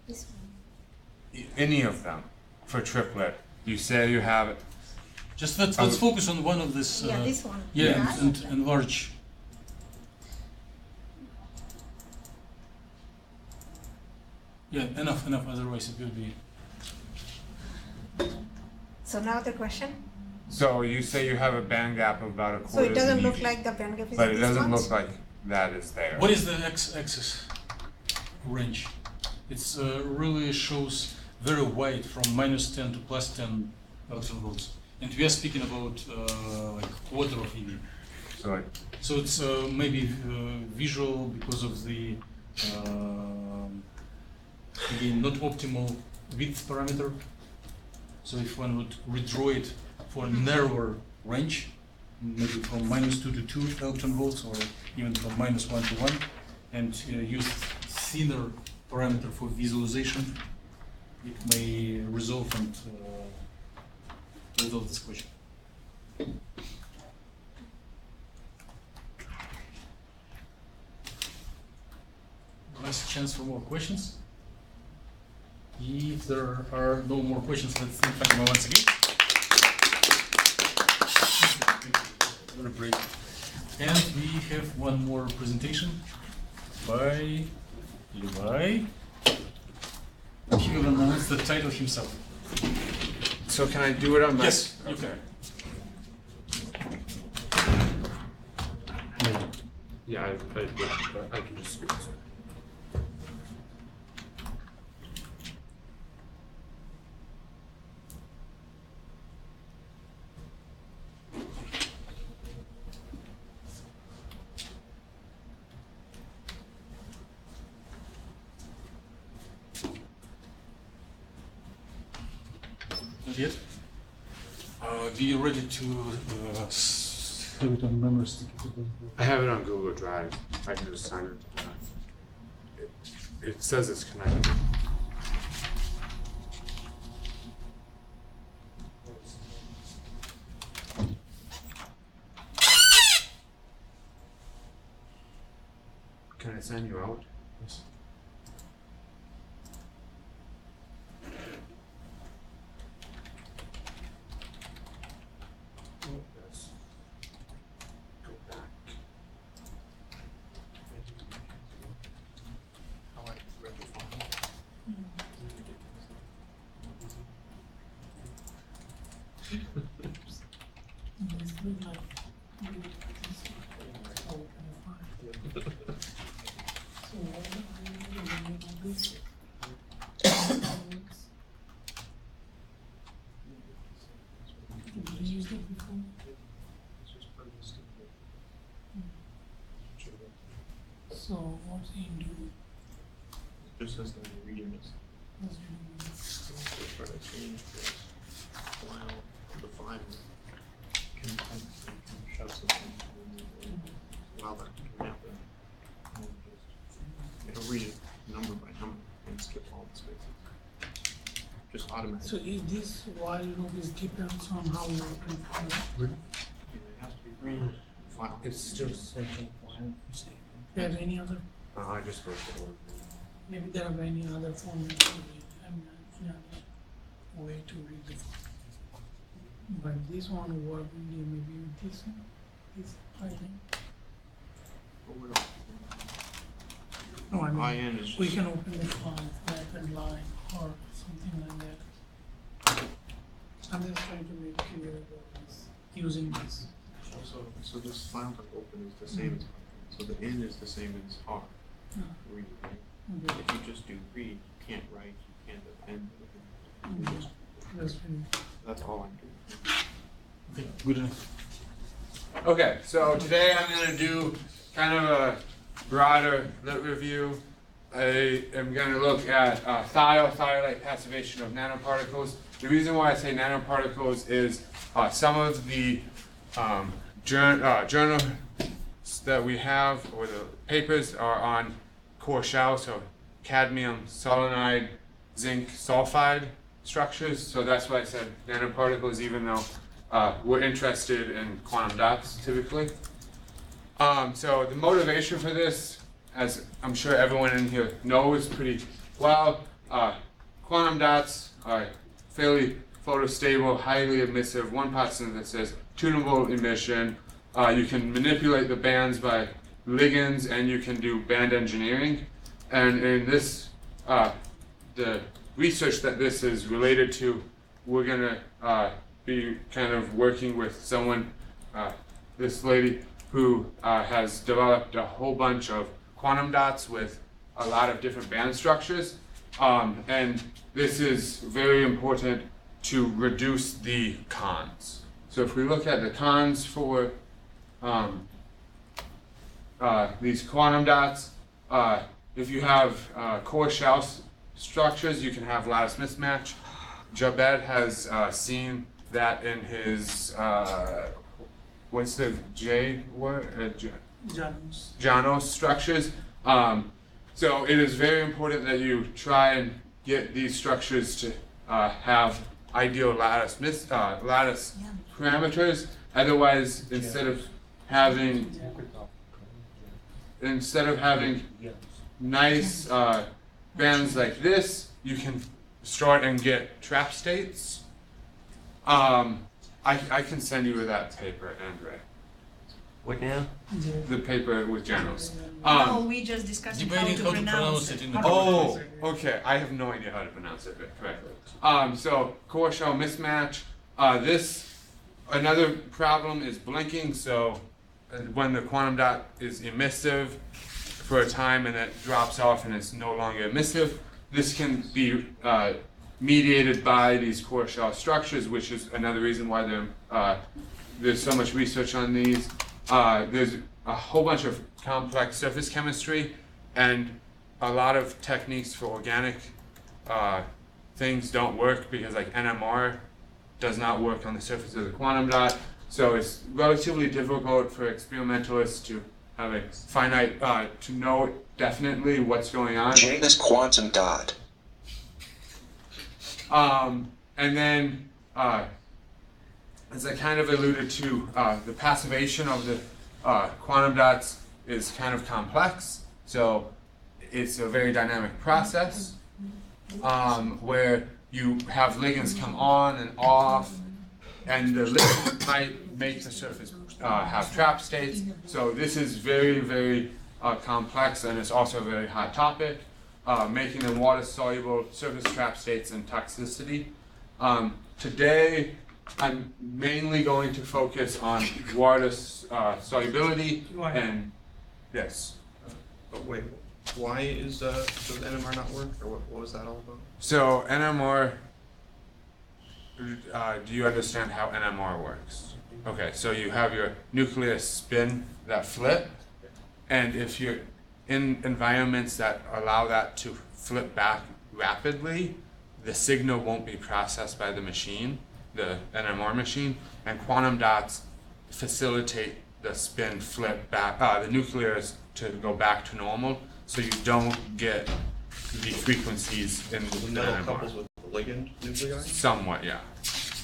This one. Any of them for triplet. You say you have it. Just let's focus on one of this. Yeah, this one. Yeah, and enlarge. Yeah, enough. Otherwise, it will be. So now the question. So you say you have a band gap of about 1/4. So it doesn't of look EV, like the band gap is but it this doesn't much? look like that is there. What is the x-axis range? It's really shows very wide from -10 to +10 electron volts, and we are speaking about like 1/4 of EV. So like, So it's maybe visual because of the again, not optimal width parameter. So if one would redraw it for a narrower range, maybe from -2 to 2 electron volts, or even from -1 to 1, and use thinner parameter for visualization, it may resolve this question. Last chance for more questions. If there are no more questions, let's thank Fatima once again. Very great. And we have one more presentation by Levi. He will announce the title himself. So can I do it on my? Yes, you can. Yeah, I can just scoot. Not yet. Be ready to have it on memory stick. I have it on Google Drive. I can just sign it. It says it's connected. Can I sign you out? Yes. Yes. Go back. Oh, I read the file. So what's he do? Just says that the reading is. What's he do? Just try to change the file can show something. While that can happen, it'll read it number by number and skip all the spaces. Just automatically. So is this while loop is depends on how you open file? It has to be green file. It's still searching for him. Do you have any other? I just wrote the word. Maybe there are any other format to read. Way to read the format. But this one work maybe this one. This I think. No, I mean IN is we just, can open the file flat and line or something like that. I'm just trying to make clear about this using this. so this file type open is the same as so the N is the same as R. Read, right? Okay. If you just do read, you can't write, you can't append. That's fine. That's all I'm doing. Okay, good enough. Okay, so today I'm going to do kind of a broader lit review. I am going to look at thiolite passivation of nanoparticles. The reason why I say nanoparticles is some of the journals that we have, or the papers, are on core shell, so cadmium, solenoid, zinc, sulfide structures. So that's why I said nanoparticles, even though we're interested in quantum dots typically. So the motivation for this, as I'm sure everyone in here knows pretty well, quantum dots are fairly photostable, highly emissive. One part that says tunable emission. You can manipulate the bands by ligands, and you can do band engineering. And in this, the research that this is related to, we're gonna be kind of working with someone, this lady, who has developed a whole bunch of quantum dots with a lot of different band structures. And this is very important to reduce the cons. So if we look at the cons for these quantum dots, if you have core shell structures, you can have lattice mismatch. Jabed has seen that in his, what's the J word? Janos structures. So it is very important that you try and get these structures to have ideal lattice parameters. Otherwise, instead of having nice bands like this, you can start and get trap states. I can send you that paper, Andre. What now? The paper with Janos. No, we just discussed how to pronounce it. in the Oh, okay. I have no idea how to pronounce it correctly. So core shell mismatch. Another problem is blinking. So when the quantum dot is emissive for a time and it drops off and it's no longer emissive, this can be mediated by these core shell structures, which is another reason why there's so much research on these. There's a whole bunch of complex surface chemistry and a lot of techniques for organic things don't work because like NMR does not work on the surface of the quantum dot. So it's relatively difficult for experimentalists to have a finite, to know definitely what's going on. This quantum dot. And then, as I kind of alluded to, the passivation of the quantum dots is kind of complex. So it's a very dynamic process where you have ligands come on and off, and the ligand might make the surface have trap states. So this is very, very complex, and it's also a very hot topic, making them water-soluble, surface trap states, and toxicity. Today, I'm mainly going to focus on water solubility and yes. But wait, why does NMR not work, or what was that all about? So NMR, do you understand how NMR works? Okay, so you have your nucleus spin that flip, and if you're in environments that allow that to flip back rapidly, the signal won't be processed by the machine, the NMR machine, and quantum dots facilitate the spin flip back, the nucleus to go back to normal, so you don't get the frequencies in the Metal NMR. couples with the ligand nuclei? Somewhat, yeah.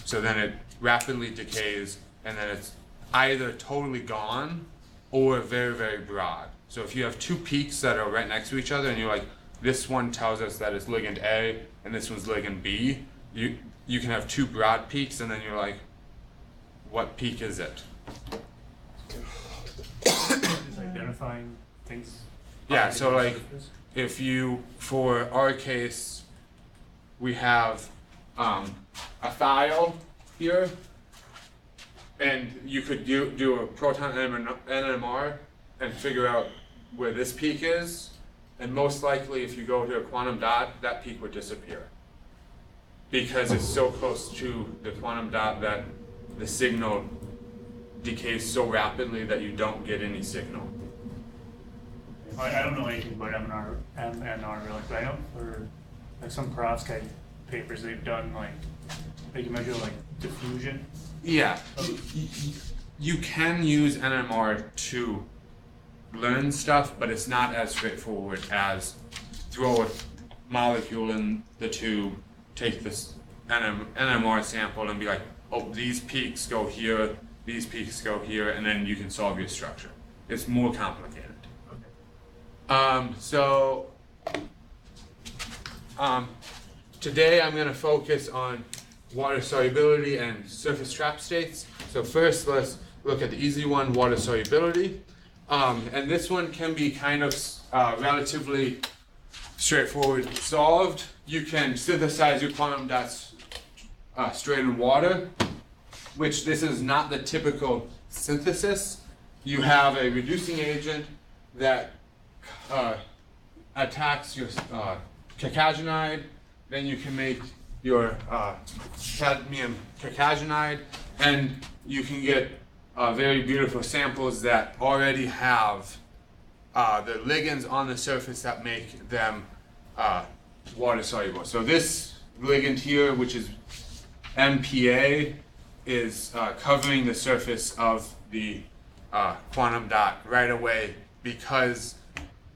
So then it rapidly decays, and then it's either totally gone or very, very broad. So if you have two peaks that are right next to each other, and you're like, this one tells us that it's ligand A, and this one's ligand B, you can have two broad peaks, and then you're like, what peak is it? Is identifying things. Yeah, so like, if you, for our case, we have a thiol here, and you could do a proton NMR and figure out where this peak is, and most likely if you go to a quantum dot, that peak would disappear, because it's so close to the quantum dot that the signal decays so rapidly that you don't get any signal. I don't know anything about MNR really, but I know for like some perovskite papers they've done like they can measure like diffusion. Yeah, you can use NMR to learn stuff, but it's not as straightforward as throw a molecule in the tube, take this NMR sample and be like, oh, these peaks go here, these peaks go here, and then you can solve your structure. It's more complicated. Today I'm going to focus on water solubility and surface trap states. So first let's look at the easy one, water solubility. And this one can be kind of relatively straightforward solved. You can synthesize your quantum dots straight in water, which this is not the typical synthesis. You have a reducing agent that attacks your cacagenide, then you can make your cadmium cacagenide, and you can get very beautiful samples that already have the ligands on the surface that make them water soluble. So this ligand here, which is MPA, is covering the surface of the quantum dot right away because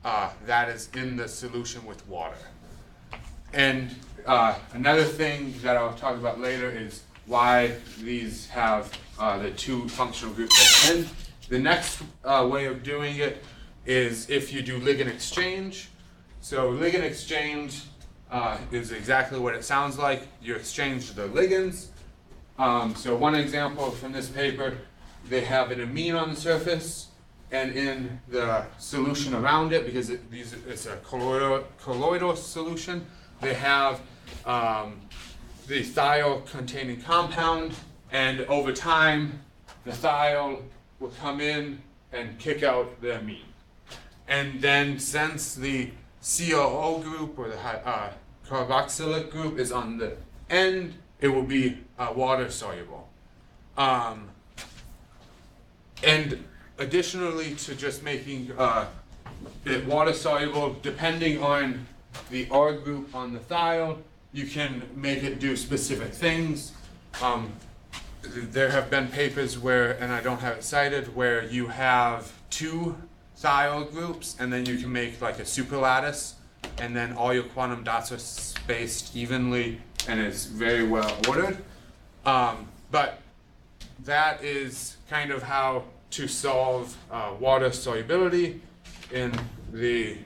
that is in the solution with water. And another thing that I'll talk about later is why these have the two functional groups at the end. The next way of doing it is if you do ligand exchange. So ligand exchange is exactly what it sounds like. You exchange the ligands. So one example from this paper, they have an amine on the surface, and in the solution around it, because it's a colloidal solution, they have the thiol-containing compound, and over time, the thiol will come in and kick out the amine. And then since the COO group or the carboxylic group is on the end, it will be water soluble. And additionally to just making it water soluble, depending on the R group on the thiol, you can make it do specific things. There have been papers where, and I don't have it cited, where you have two thiol groups and then you can make like a superlattice, and then all your quantum dots are spaced evenly and it's very well ordered. But that is kind of how to solve water solubility in the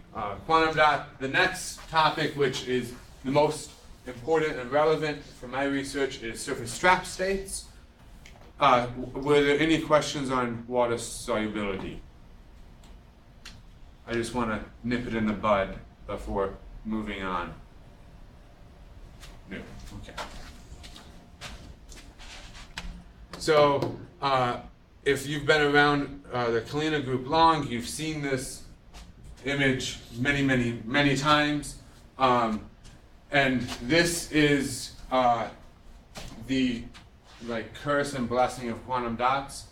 quantum dot. The next topic, which is the most important and relevant for my research, is surface trap states. Were there any questions on water solubility? I just want to nip it in the bud before moving on. No, okay. So, if you've been around the Kalina group long, you've seen this image many times. And this is the curse and blessing of quantum dots.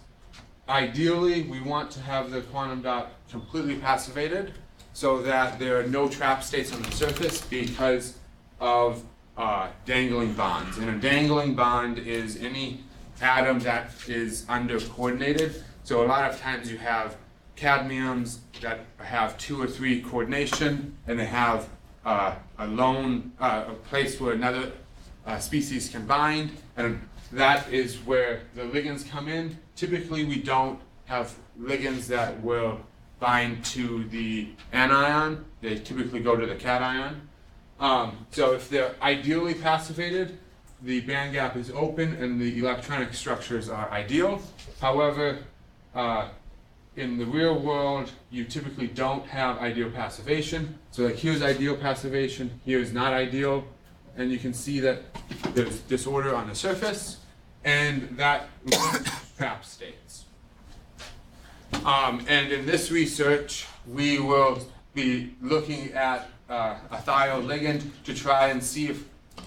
Ideally, we want to have the quantum dot completely passivated so that there are no trap states on the surface because of dangling bonds. And a dangling bond is any atom that is undercoordinated. So a lot of times you have cadmiums that have 2 or 3 coordination, and they have a place where another species can bind, and that is where the ligands come in. Typically, we don't have ligands that will bind to the anion. They typically go to the cation. So if they're ideally passivated, the band gap is open and the electronic structures are ideal. However, in the real world, you typically don't have ideal passivation. So like here's ideal passivation, here's not ideal, and you can see that there's disorder on the surface, and that leads to trap states. And in this research, we will be looking at a thiol ligand to try and see if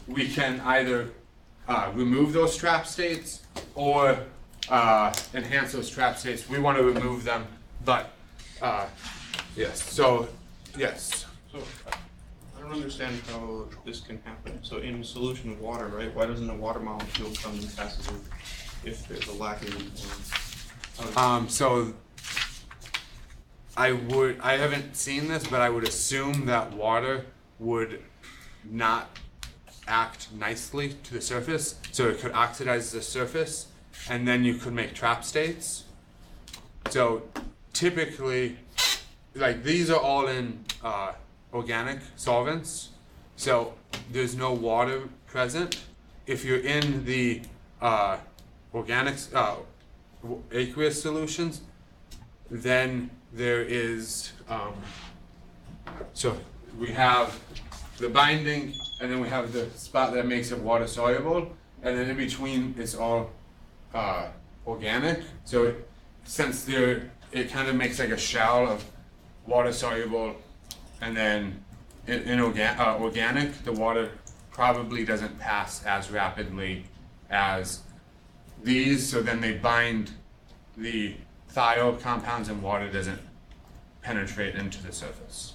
we can either remove those trap states or enhance those trap states. We want to remove them, but yes. So yes. So I don't understand how this can happen. So in solution of water, right? Why doesn't a water molecule come and passive if there's a lack of? So I haven't seen this, but I would assume that water would not act nicely to the surface, so it could oxidize the surface, and then you could make trap states. So typically, like these are all in organic solvents, so there's no water present. If you're in the organics aqueous solutions, then there is so we have the binding, and then we have the spot that makes it water soluble, and then in between it's all organic. So since it kind of makes like a shell of water soluble, and then in organic, the water probably doesn't pass as rapidly as these, so then they bind the thiol compounds and water doesn't penetrate into the surface.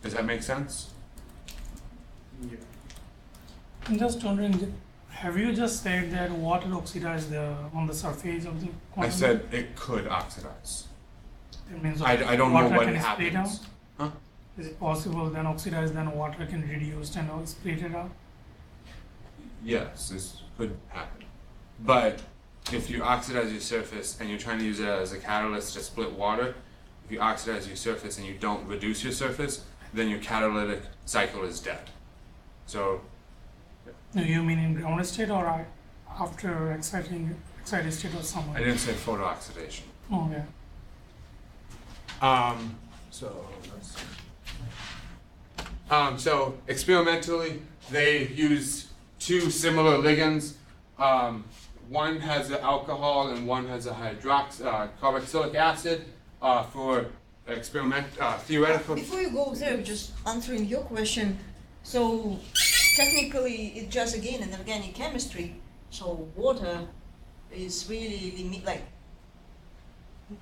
Does that make sense? Yeah. I'm just wondering, have you just said that water oxidizes on the surface of the I quantum said dot? it could oxidize. That means I don't know water what can split happens. out? Huh? Is it possible then oxidize, then water can reduce and all split it out? Yes, this could happen. But if you oxidize your surface and you're trying to use it as a catalyst to split water, if you oxidize your surface and you don't reduce your surface, then your catalytic cycle is dead. So, No, you mean in ground state or after excited state or I somewhere? didn't say photooxidation. Oh, yeah. So experimentally, they use two similar ligands. One has an alcohol and one has a carboxylic acid for theoretical. Before you go there, just answering your question, so technically it's just again an organic chemistry, so water is really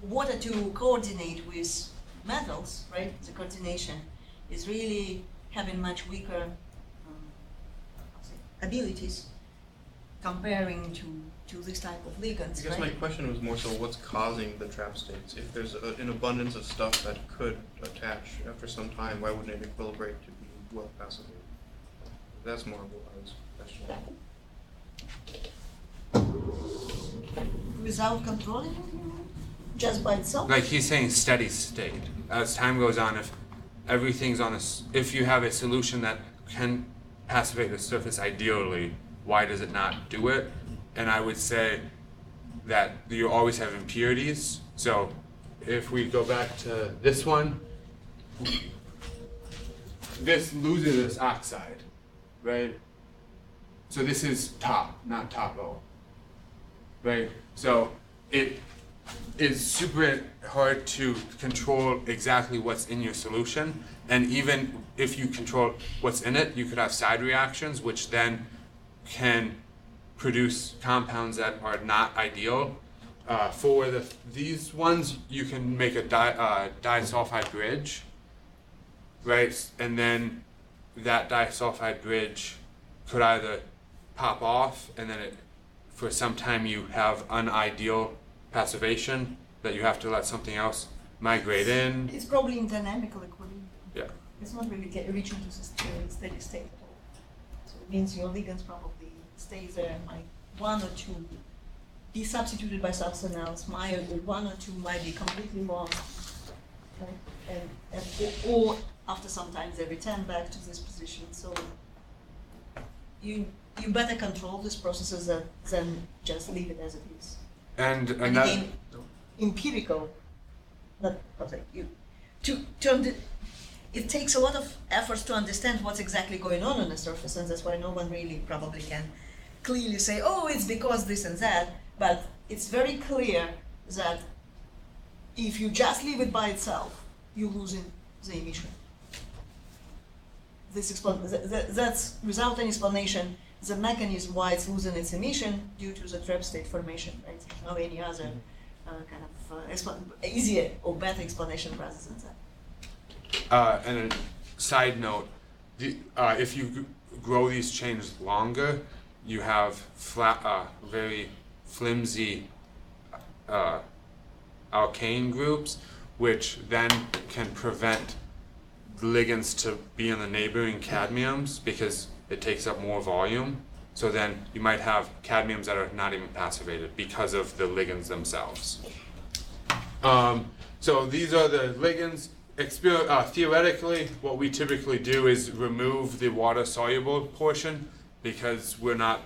water to coordinate with metals, right? The coordination is really having much weaker abilities comparing to this type of ligands, I guess my right? question was more so what's causing the trap states? If there's an abundance of stuff that could attach after some time, why wouldn't it equilibrate to be well passivated? That's more what I was questioning. Without controlling it, just by itself? Like he's saying steady state. As time goes on, if everything's if you have a solution that can passivate the surface ideally, why does it not do it? And I would say that you always have impurities. So if we go back to this one, this loses its oxide, right? So this is top, not top O, right? So it is super hard to control exactly what's in your solution. And even if you control what's in it, you could have side reactions, which then can produce compounds that are not ideal. For these ones, you can make a disulfide bridge, right? And then that disulfide bridge could either pop off, and then for some time you have unideal passivation that you have to let something else migrate in. It's probably in dynamical equilibrium. Yeah. It's not really reaching to the steady state at all. So it means your ligands probably stays there, and like one or two be substituted by something else. One or two might be completely lost, right? Or after some time they return back to this position. So you better control these processes than just leave it as it is. And again, empirical, not like you, it takes a lot of efforts to understand what's exactly going on the surface, and that's why no one really probably can clearly say, oh, it's because this and that, but it's very clear that if you just leave it by itself, you're losing the emission. That's without any explanation, the mechanism why it's losing its emission due to the trap state formation, right? There's no any other kind of easier or better explanation rather than that. And a side note, if you grow these chains longer, you have flat, very flimsy alkane groups, which then can prevent ligands to be in the neighboring cadmiums because it takes up more volume. So then you might have cadmiums that are not even passivated because of the ligands themselves. So these are the ligands. Theoretically, what we typically do is remove the water-soluble portion because we're not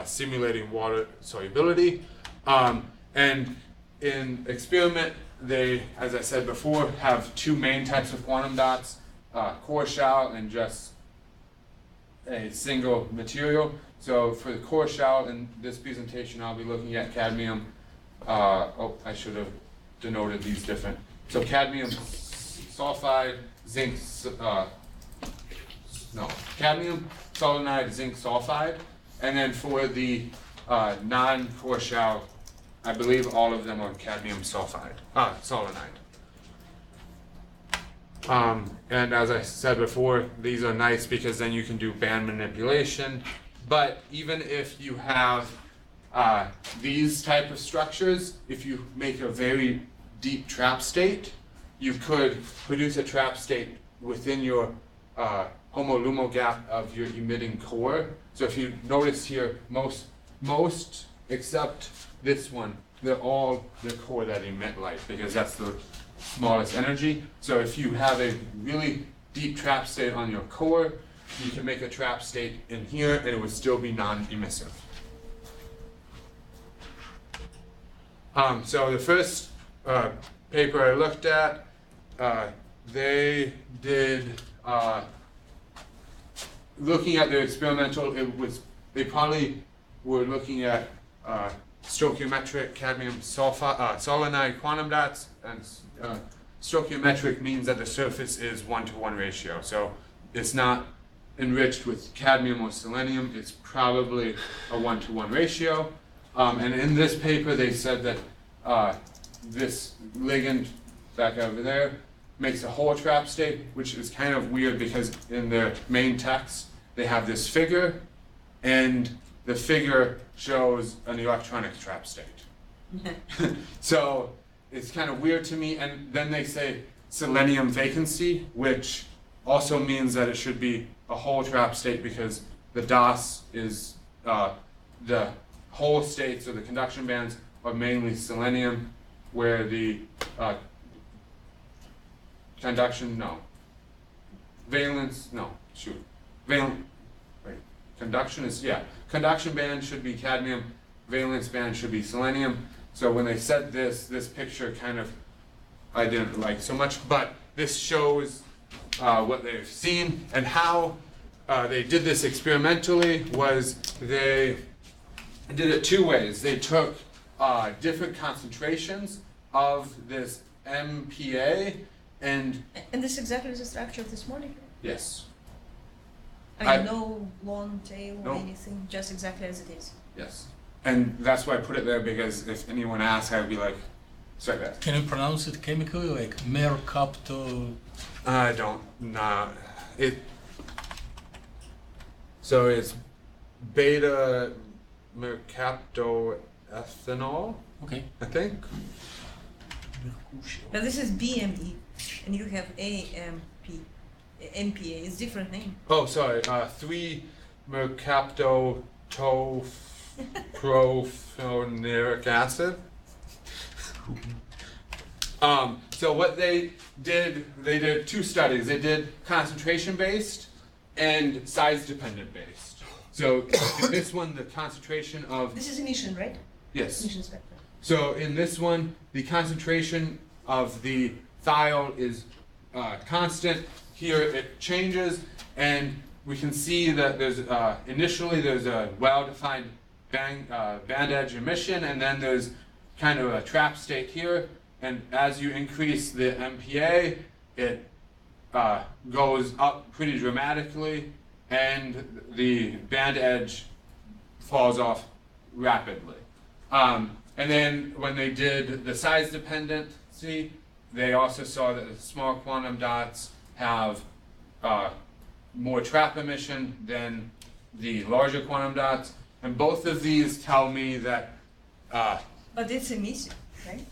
simulating water solubility. And in experiment, they, as I said before, have two main types of quantum dots, core shell and just a single material. So for the core shell in this presentation, I'll be looking at cadmium. I should have denoted these different. So cadmium sulfide, zinc, cadmium solenide, zinc sulfide. And then for the non-core shell, I believe all of them are cadmium sulfide, solenide. And as I said before, these are nice because then you can do band manipulation. But even if you have these type of structures, if you make a very deep trap state, you could produce a trap state within your homo-lumo gap of your emitting core. So if you notice here, most except this one, they're all the core that emit light because that's the smallest energy. So if you have a really deep trap state on your core, you can make a trap state in here and it would still be non-emissive. So the first paper I looked at, they did looking at their experimental. They probably were looking at stoichiometric cadmium solenoid quantum dots, and stoichiometric means that the surface is 1-to-1 ratio. So it's not enriched with cadmium or selenium. It's probably a 1-to-1 ratio. And in this paper, they said that this ligand back over there makes a whole trap state, which is kind of weird because in their main text, they have this figure, and the figure shows an electronic trap state. So it's kind of weird to me. And then they say selenium vacancy, which also means that it should be a whole trap state because the DOS is the whole states or the conduction bands are mainly selenium, where the conduction is, conduction band should be cadmium, valence band should be selenium. So when they said this picture kind of, I didn't like so much, but this shows what they've seen and how they did this experimentally was they did it two ways. They took different concentrations of this MPA and this is exactly the structure of this molecule? yes. I mean, no long tail or No. anything, just exactly as it is. Yes. And that's why I put it there, because if anyone asks, I'd be like, sorry that. Can you pronounce it chemically, like mercapto? I don't, nah. So it's beta mercaptoethanol, Okay. I think. But this is BME, and you have MPA. It's different name. Oh, sorry, 3-mercaptopropioneric acid. So what they did two studies. They did concentration-based and size-dependent based. So in this one, the concentration of... This is emission, right? Yes. Emission spectrum. So in this one, the concentration of the thiol is constant. Here it changes, and we can see that there's initially there's a well-defined band edge emission, and then there's kind of a trap state here. And as you increase the MPA, it goes up pretty dramatically, and the band edge falls off rapidly. And then when they did the size dependency, they also saw that the small quantum dots have more trap emission than the larger quantum dots. And both of these tell me that... But it's emissive, right?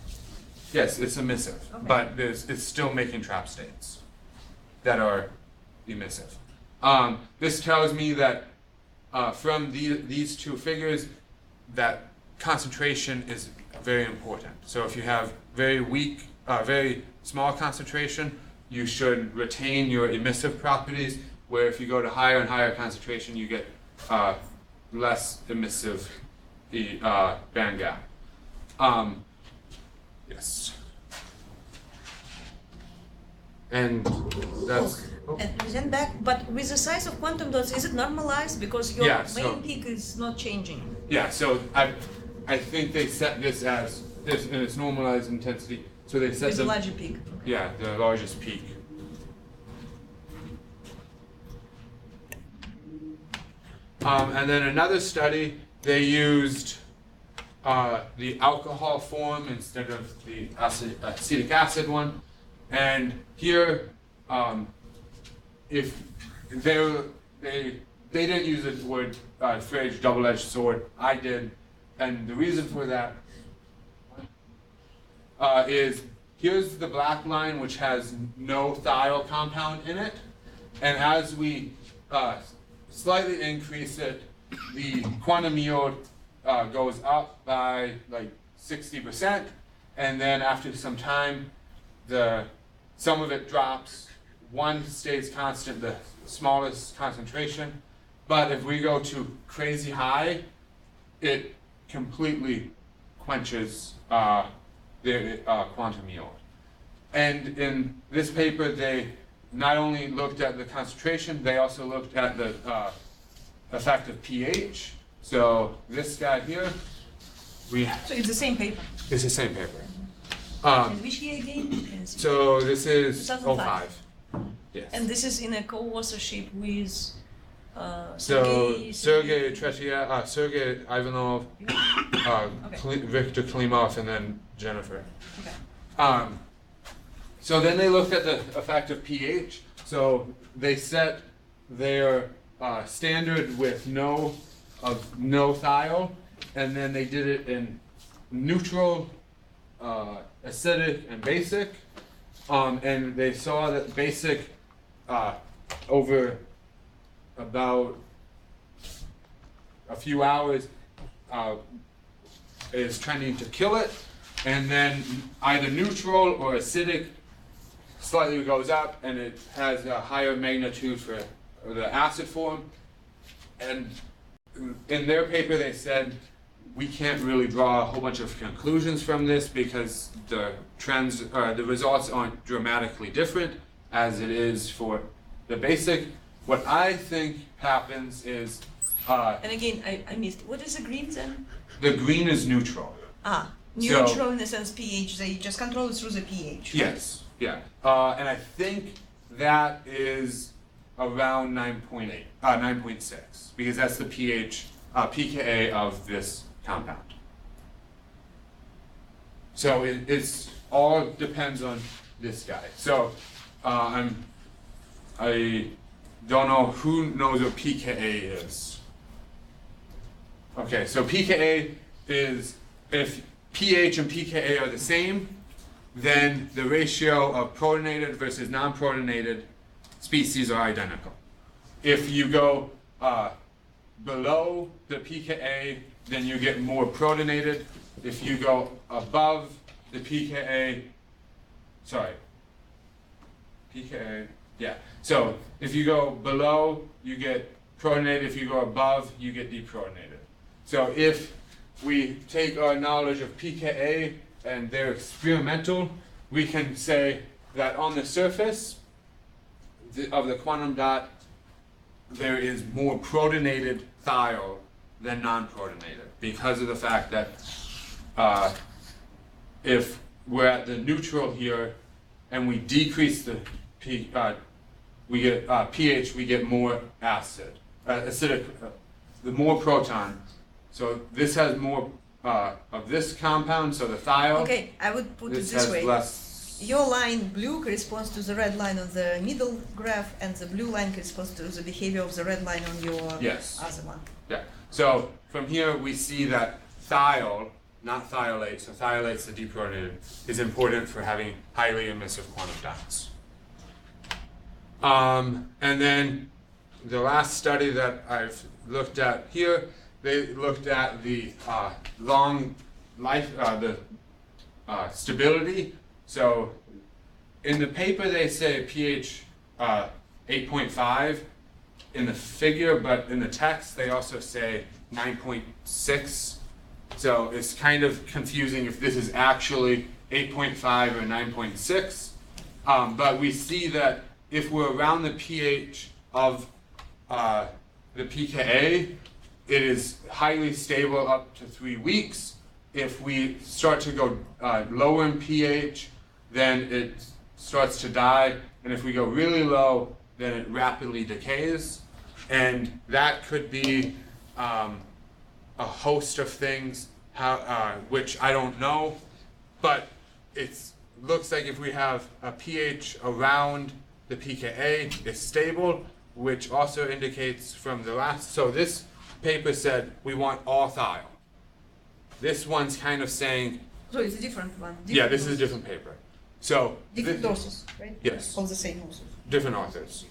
Yes, it's emissive, Okay. but it's still making trap states that are emissive. This tells me that from these two figures, that concentration is very important. So if you have very weak, very small concentration, you should retain your emissive properties, where if you go to higher and higher concentration, you get less emissive band gap. Yes. And that's... And then back, but with the size of quantum dots, is it normalized? Because your Yeah, so- main peak is not changing. Yeah, so I think they set this as this in its normalized intensity. So they set With the the larger peak. yeah, the largest peak. And then another study, they used the alcohol form instead of the acetic acid one. And here if they didn't use the word phrase double-edged sword, I did, and the reason for that is here's the black line which has no thiol compound in it, and as we slightly increase it, the quantum yield goes up by like 60%, and then after some time, some of it drops. One stays constant, the smallest concentration, but if we go to crazy high, it completely quenches the quantum yield. And in this paper, they not only looked at the concentration, they also looked at the effect of pH. So this guy here, So it's the same paper. it's the same paper. And which year again? So this is 2005. 05. Yes. And this is in a co-authorship with So Sergey Sergey Ivanov, Victor Klimov, and then Jennifer. Okay. So then they looked at the effect of pH. So they set their standard with no thiol, and then they did it in neutral, acidic, and basic. And they saw that basic over about a few hours is trending to kill it, and then either neutral or acidic slightly goes up, and it has a higher magnitude for the acid form. And in their paper they said we can't really draw a whole bunch of conclusions from this because the results aren't dramatically different as it is for the basic. What I think happens is And again, I missed. What is the green then? the green is neutral. Neutral in the sense pH. They just control it through the pH. Yes, yeah. And I think that is around 9.8, 9.6, because that's the pH, pKa of this compound. So it's all depends on this guy. So I don't know who knows what pKa is. Okay, so pKa is if pH and pKa are the same, then the ratio of protonated versus non-protonated species are identical. If you go below the pKa, then you get more protonated. If you go above the pKa, yeah. So if you go below, you get protonated. If you go above, you get deprotonated. So if we take our knowledge of pKa and they're experimental, we can say that on the surface of the quantum dot, there is more protonated thiol than non-protonated because of the fact that if we're at the neutral here and we decrease the pH, we get more acidic, the more proton. So this has more of this compound, so the thiol. Okay, I would put it This this has way. less. Your line blue corresponds to the red line on the middle graph, and the blue line corresponds to the behavior of the red line on your Yes. other one. Yeah. So from here we see that thiol, not thiolate, so thiolate's the deprotonated, is important for having highly emissive quantum dots. And then the last study that I've looked at here, they looked at the long life, stability. So in the paper they say pH 8.5 in the figure, but in the text they also say 9.6. So it's kind of confusing if this is actually 8.5 or 9.6. But we see that if we're around the pH of the pKa, it is highly stable up to 3 weeks. If we start to go lower in pH, then it starts to die. And if we go really low, then it rapidly decays. And that could be a host of things, which I don't know. But it looks like if we have a pH around the pKa is stable, which also indicates from the last, so this paper said we want all thiol. This one's kind of saying, So it's a different one. yeah, this is a different paper. So, Different doses, right? yes, Of the same authors. different authors.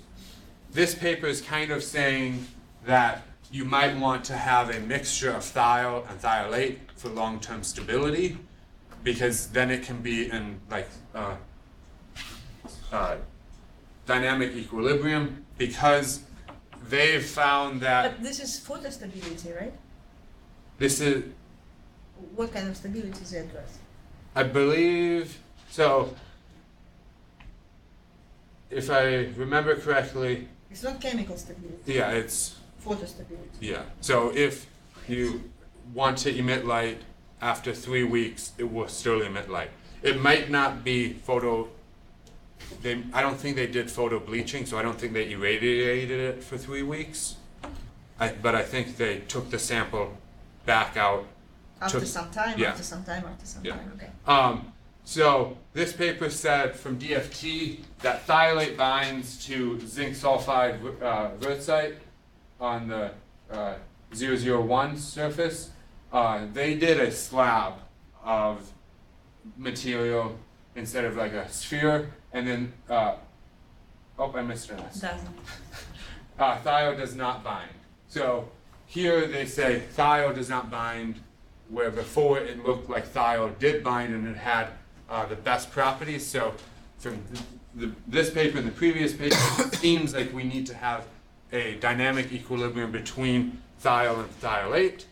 This paper is kind of saying that you might want to have a mixture of thiol and thiolate for long-term stability, because then it can be in like dynamic equilibrium, because they've found that But this is photo stability, right? this is, What kind of stability is that with? I believe, so if I remember correctly, It's not chemical stability, yeah, it's, photo stability. yeah. So if you want to emit light after 3 weeks, it will still emit light. It might not be I don't think they did photo bleaching, so I don't think they irradiated it for 3 weeks. But I think they took the sample back out. After Took- some time, yeah. after some time, after some Yeah. time, okay. So this paper said from DFT that thiolate binds to zinc sulfide wurtzite on the 001 surface. They did a slab of material instead of like a sphere, and then, oh, I missed an S. Doesn't. Thiol does not bind. So here they say thiol does not bind, where before it looked like thiol did bind and it had the best properties. So from this paper and the previous paper, it seems like we need to have a dynamic equilibrium between thiol and thiolate.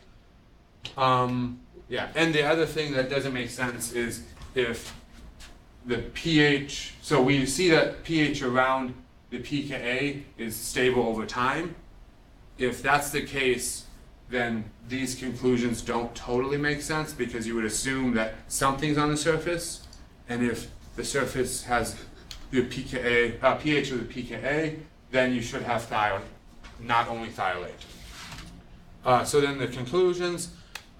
Yeah, and the other thing that doesn't make sense is if the pH, so we see that pH around the pKa is stable over time. If that's the case, then these conclusions don't totally make sense, because you would assume that something's on the surface, and if the surface has the pKa, pH of the pKa, then you should have thiol, not only thiolate. So then the conclusions,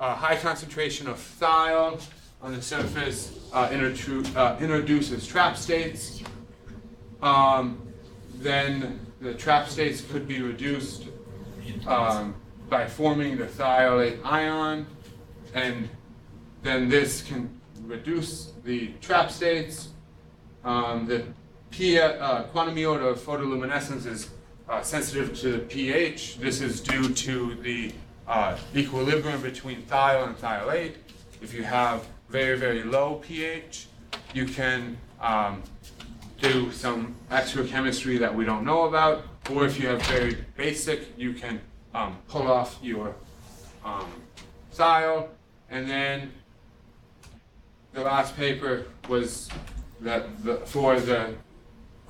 high concentration of thiol on the surface introduces trap states. Then the trap states could be reduced by forming the thiolate ion, and then this can reduce the trap states. The quantum yield of photoluminescence is sensitive to the pH. This is due to the equilibrium between thiol and thiolate. If you have very, very low pH, you can do some extra chemistry that we don't know about, or if you have very basic, you can pull off your thiol. And then the last paper was that for the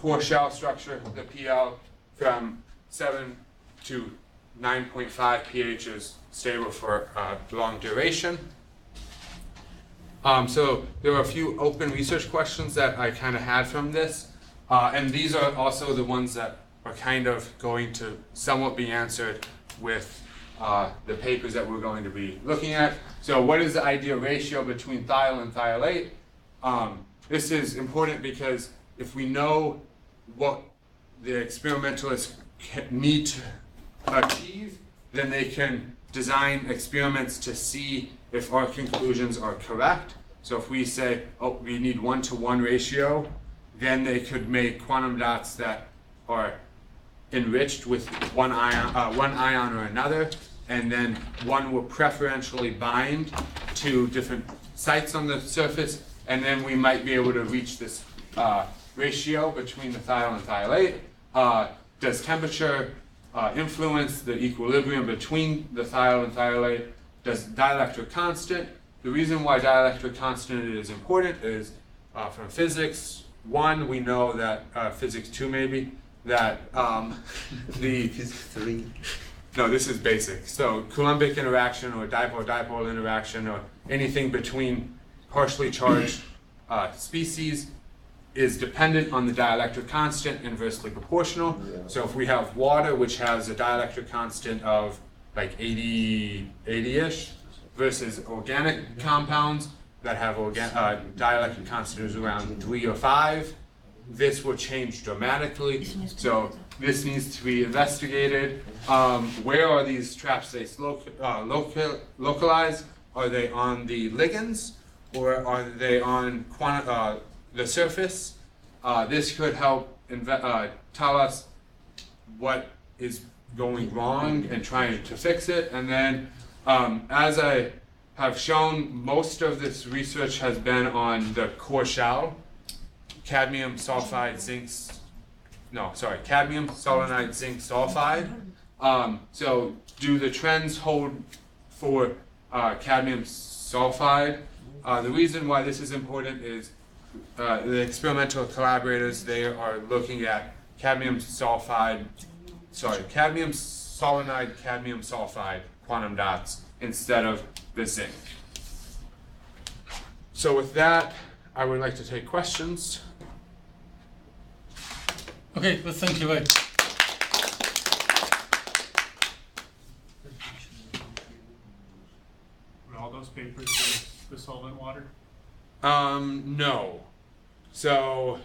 core shell structure, the PL from 7 to 9.5 pH is stable for long duration. So there were a few open research questions that I kind of had from this, and these are also the ones that are kind of going to somewhat be answered with the papers that we're going to be looking at. So what is the ideal ratio between thiol and thiolate? This is important because if we know what the experimentalists need to achieve, then they can design experiments to see if our conclusions are correct. So if we say, oh, we need 1-to-1 ratio, then they could make quantum dots that are enriched with one ion or another, and then one will preferentially bind to different sites on the surface, and then we might be able to reach this ratio between the thiol and thiolate. Does temperature influence the equilibrium between the thiol and thiolate? Does dielectric constant? The reason why dielectric constant is important is from physics 1, we know that physics 2 maybe, that the Physics 3. no, this is basic. So Coulombic interaction or dipole-dipole interaction or anything between partially charged species is dependent on the dielectric constant, inversely proportional. Yeah. So if we have water, which has a dielectric constant of like 80-ish, versus organic compounds that have dielectric constant is around 3 or 5, this will change dramatically. So this needs to be investigated. Where are these trap states localized? Are they on the ligands, or are they on the surface? This could help tell us what is going wrong and trying to fix it. And then, as I have shown, most of this research has been on the core shell, cadmium sulfide cadmium selenide zinc sulfide. So do the trends hold for cadmium sulfide? The reason why this is important is the experimental collaborators, they are looking at cadmium selenide, cadmium sulfide quantum dots instead of the zinc. So with that, I would like to take questions. Okay, well, thank you. Right. Were all those papers with the solvent water? No. So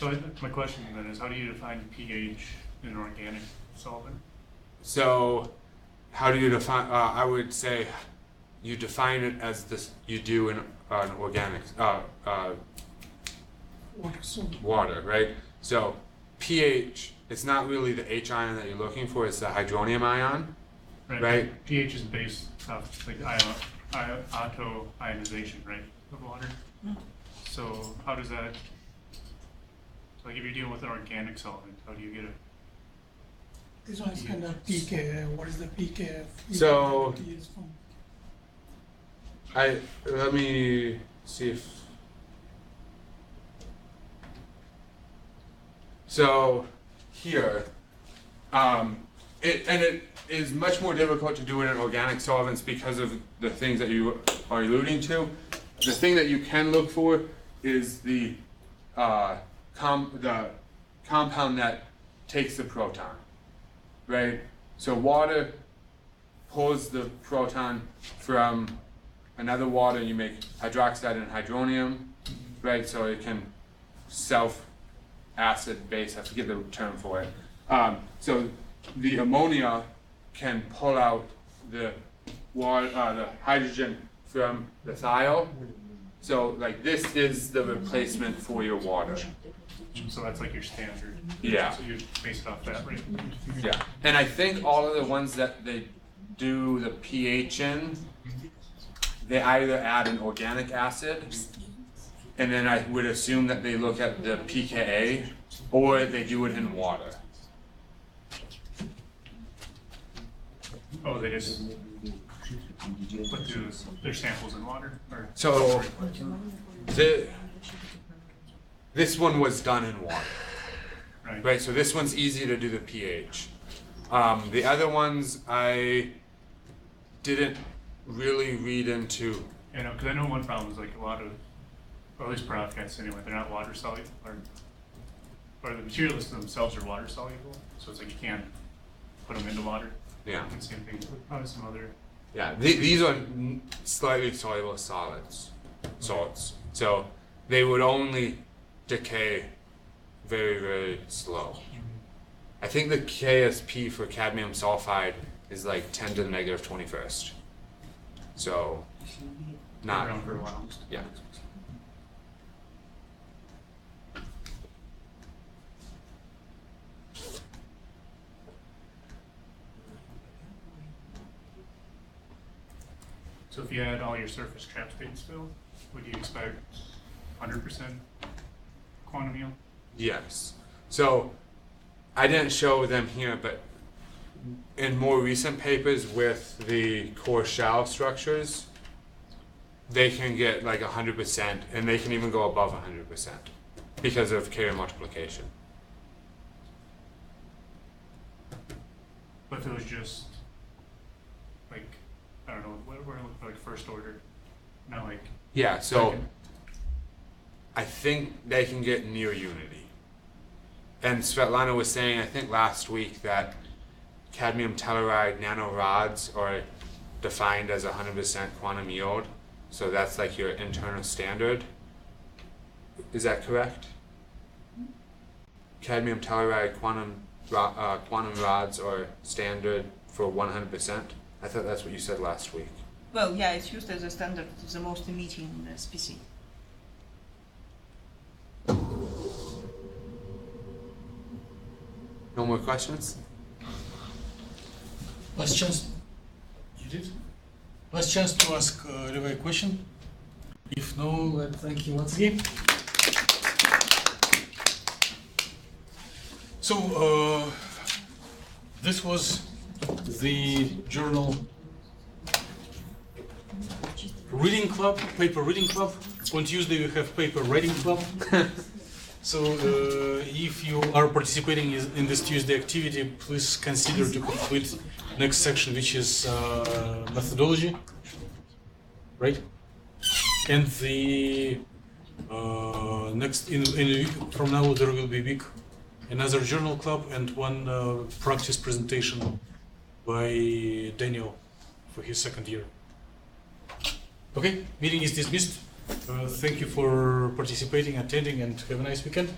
My question then is, how do you define pH in an organic solvent? So how do you define, I would say you define it as this you do in an organic water, right? So pH, it's not really the H ion that you're looking for, it's the hydronium ion, right? pH is based off like auto ionization, right, of water. So how does that, like if you're dealing with an organic solvent, how do you get it? This one is kind of pKa. What is the pKa? So let me see if, so here, it is much more difficult to do it in organic solvents because of the things that you are alluding to. The thing that you can look for is the compound that takes the proton, right? So water pulls the proton from another water, and you make hydroxide and hydronium, right? So it can self-acid base, I forget the term for it. So the ammonia can pull out the water, the hydrogen from the thiol. So like this is the replacement for your water. So that's like your standard. Yeah. So you base it off that, right? Yeah. And I think all of the ones that they do the pH in, they either add an organic acid, and then I would assume that they look at the pKa, or they do it in water. Oh, they just put their samples in water? Or So this one was done in water, right? So this one's easy to do the pH. The other ones I didn't really read into. You know, because I know one problem is like a lot of, or at least perovskites anyway, they're not water soluble, or the materials themselves are water soluble, so it's like you can't put them into water. Yeah. And same thing with probably some other. Yeah, these are slightly soluble salts. So they would only decay very, very slow. I think the KSP for cadmium sulfide is like 10 to the negative 21st. So not around for a while. Yeah. So if you had all your surface trap states filled, would you expect 100% quantum yield? Yes. So I didn't show them here, but in more recent papers with the core shell structures, they can get like 100%, and they can even go above 100% because of carrier multiplication. But if it was just like, I don't know, what it looked like first order, not like. Yeah, so second. I think they can get near unity. And Svetlana was saying, I think last week, that cadmium telluride nanorods are defined as 100% quantum yield. So that's like your internal standard. Is that correct? cadmium telluride quantum rods are standard for 100%. I thought that's what you said last week. Well, yeah, it's used as a standard, it's the most emitting species. No more questions? Last chance. You did? Last chance to ask Levi a question. If no, thank you once again. So, this was the journal reading club, paper reading club. On Tuesday we have paper writing club. So, if you are participating in this Tuesday activity, please consider to complete next section, which is methodology, right? And the next from now there will be a week another journal club and one practice presentation by Daniel for his second year. Okay, meeting is dismissed. Thank you for participating, attending, and have a nice weekend.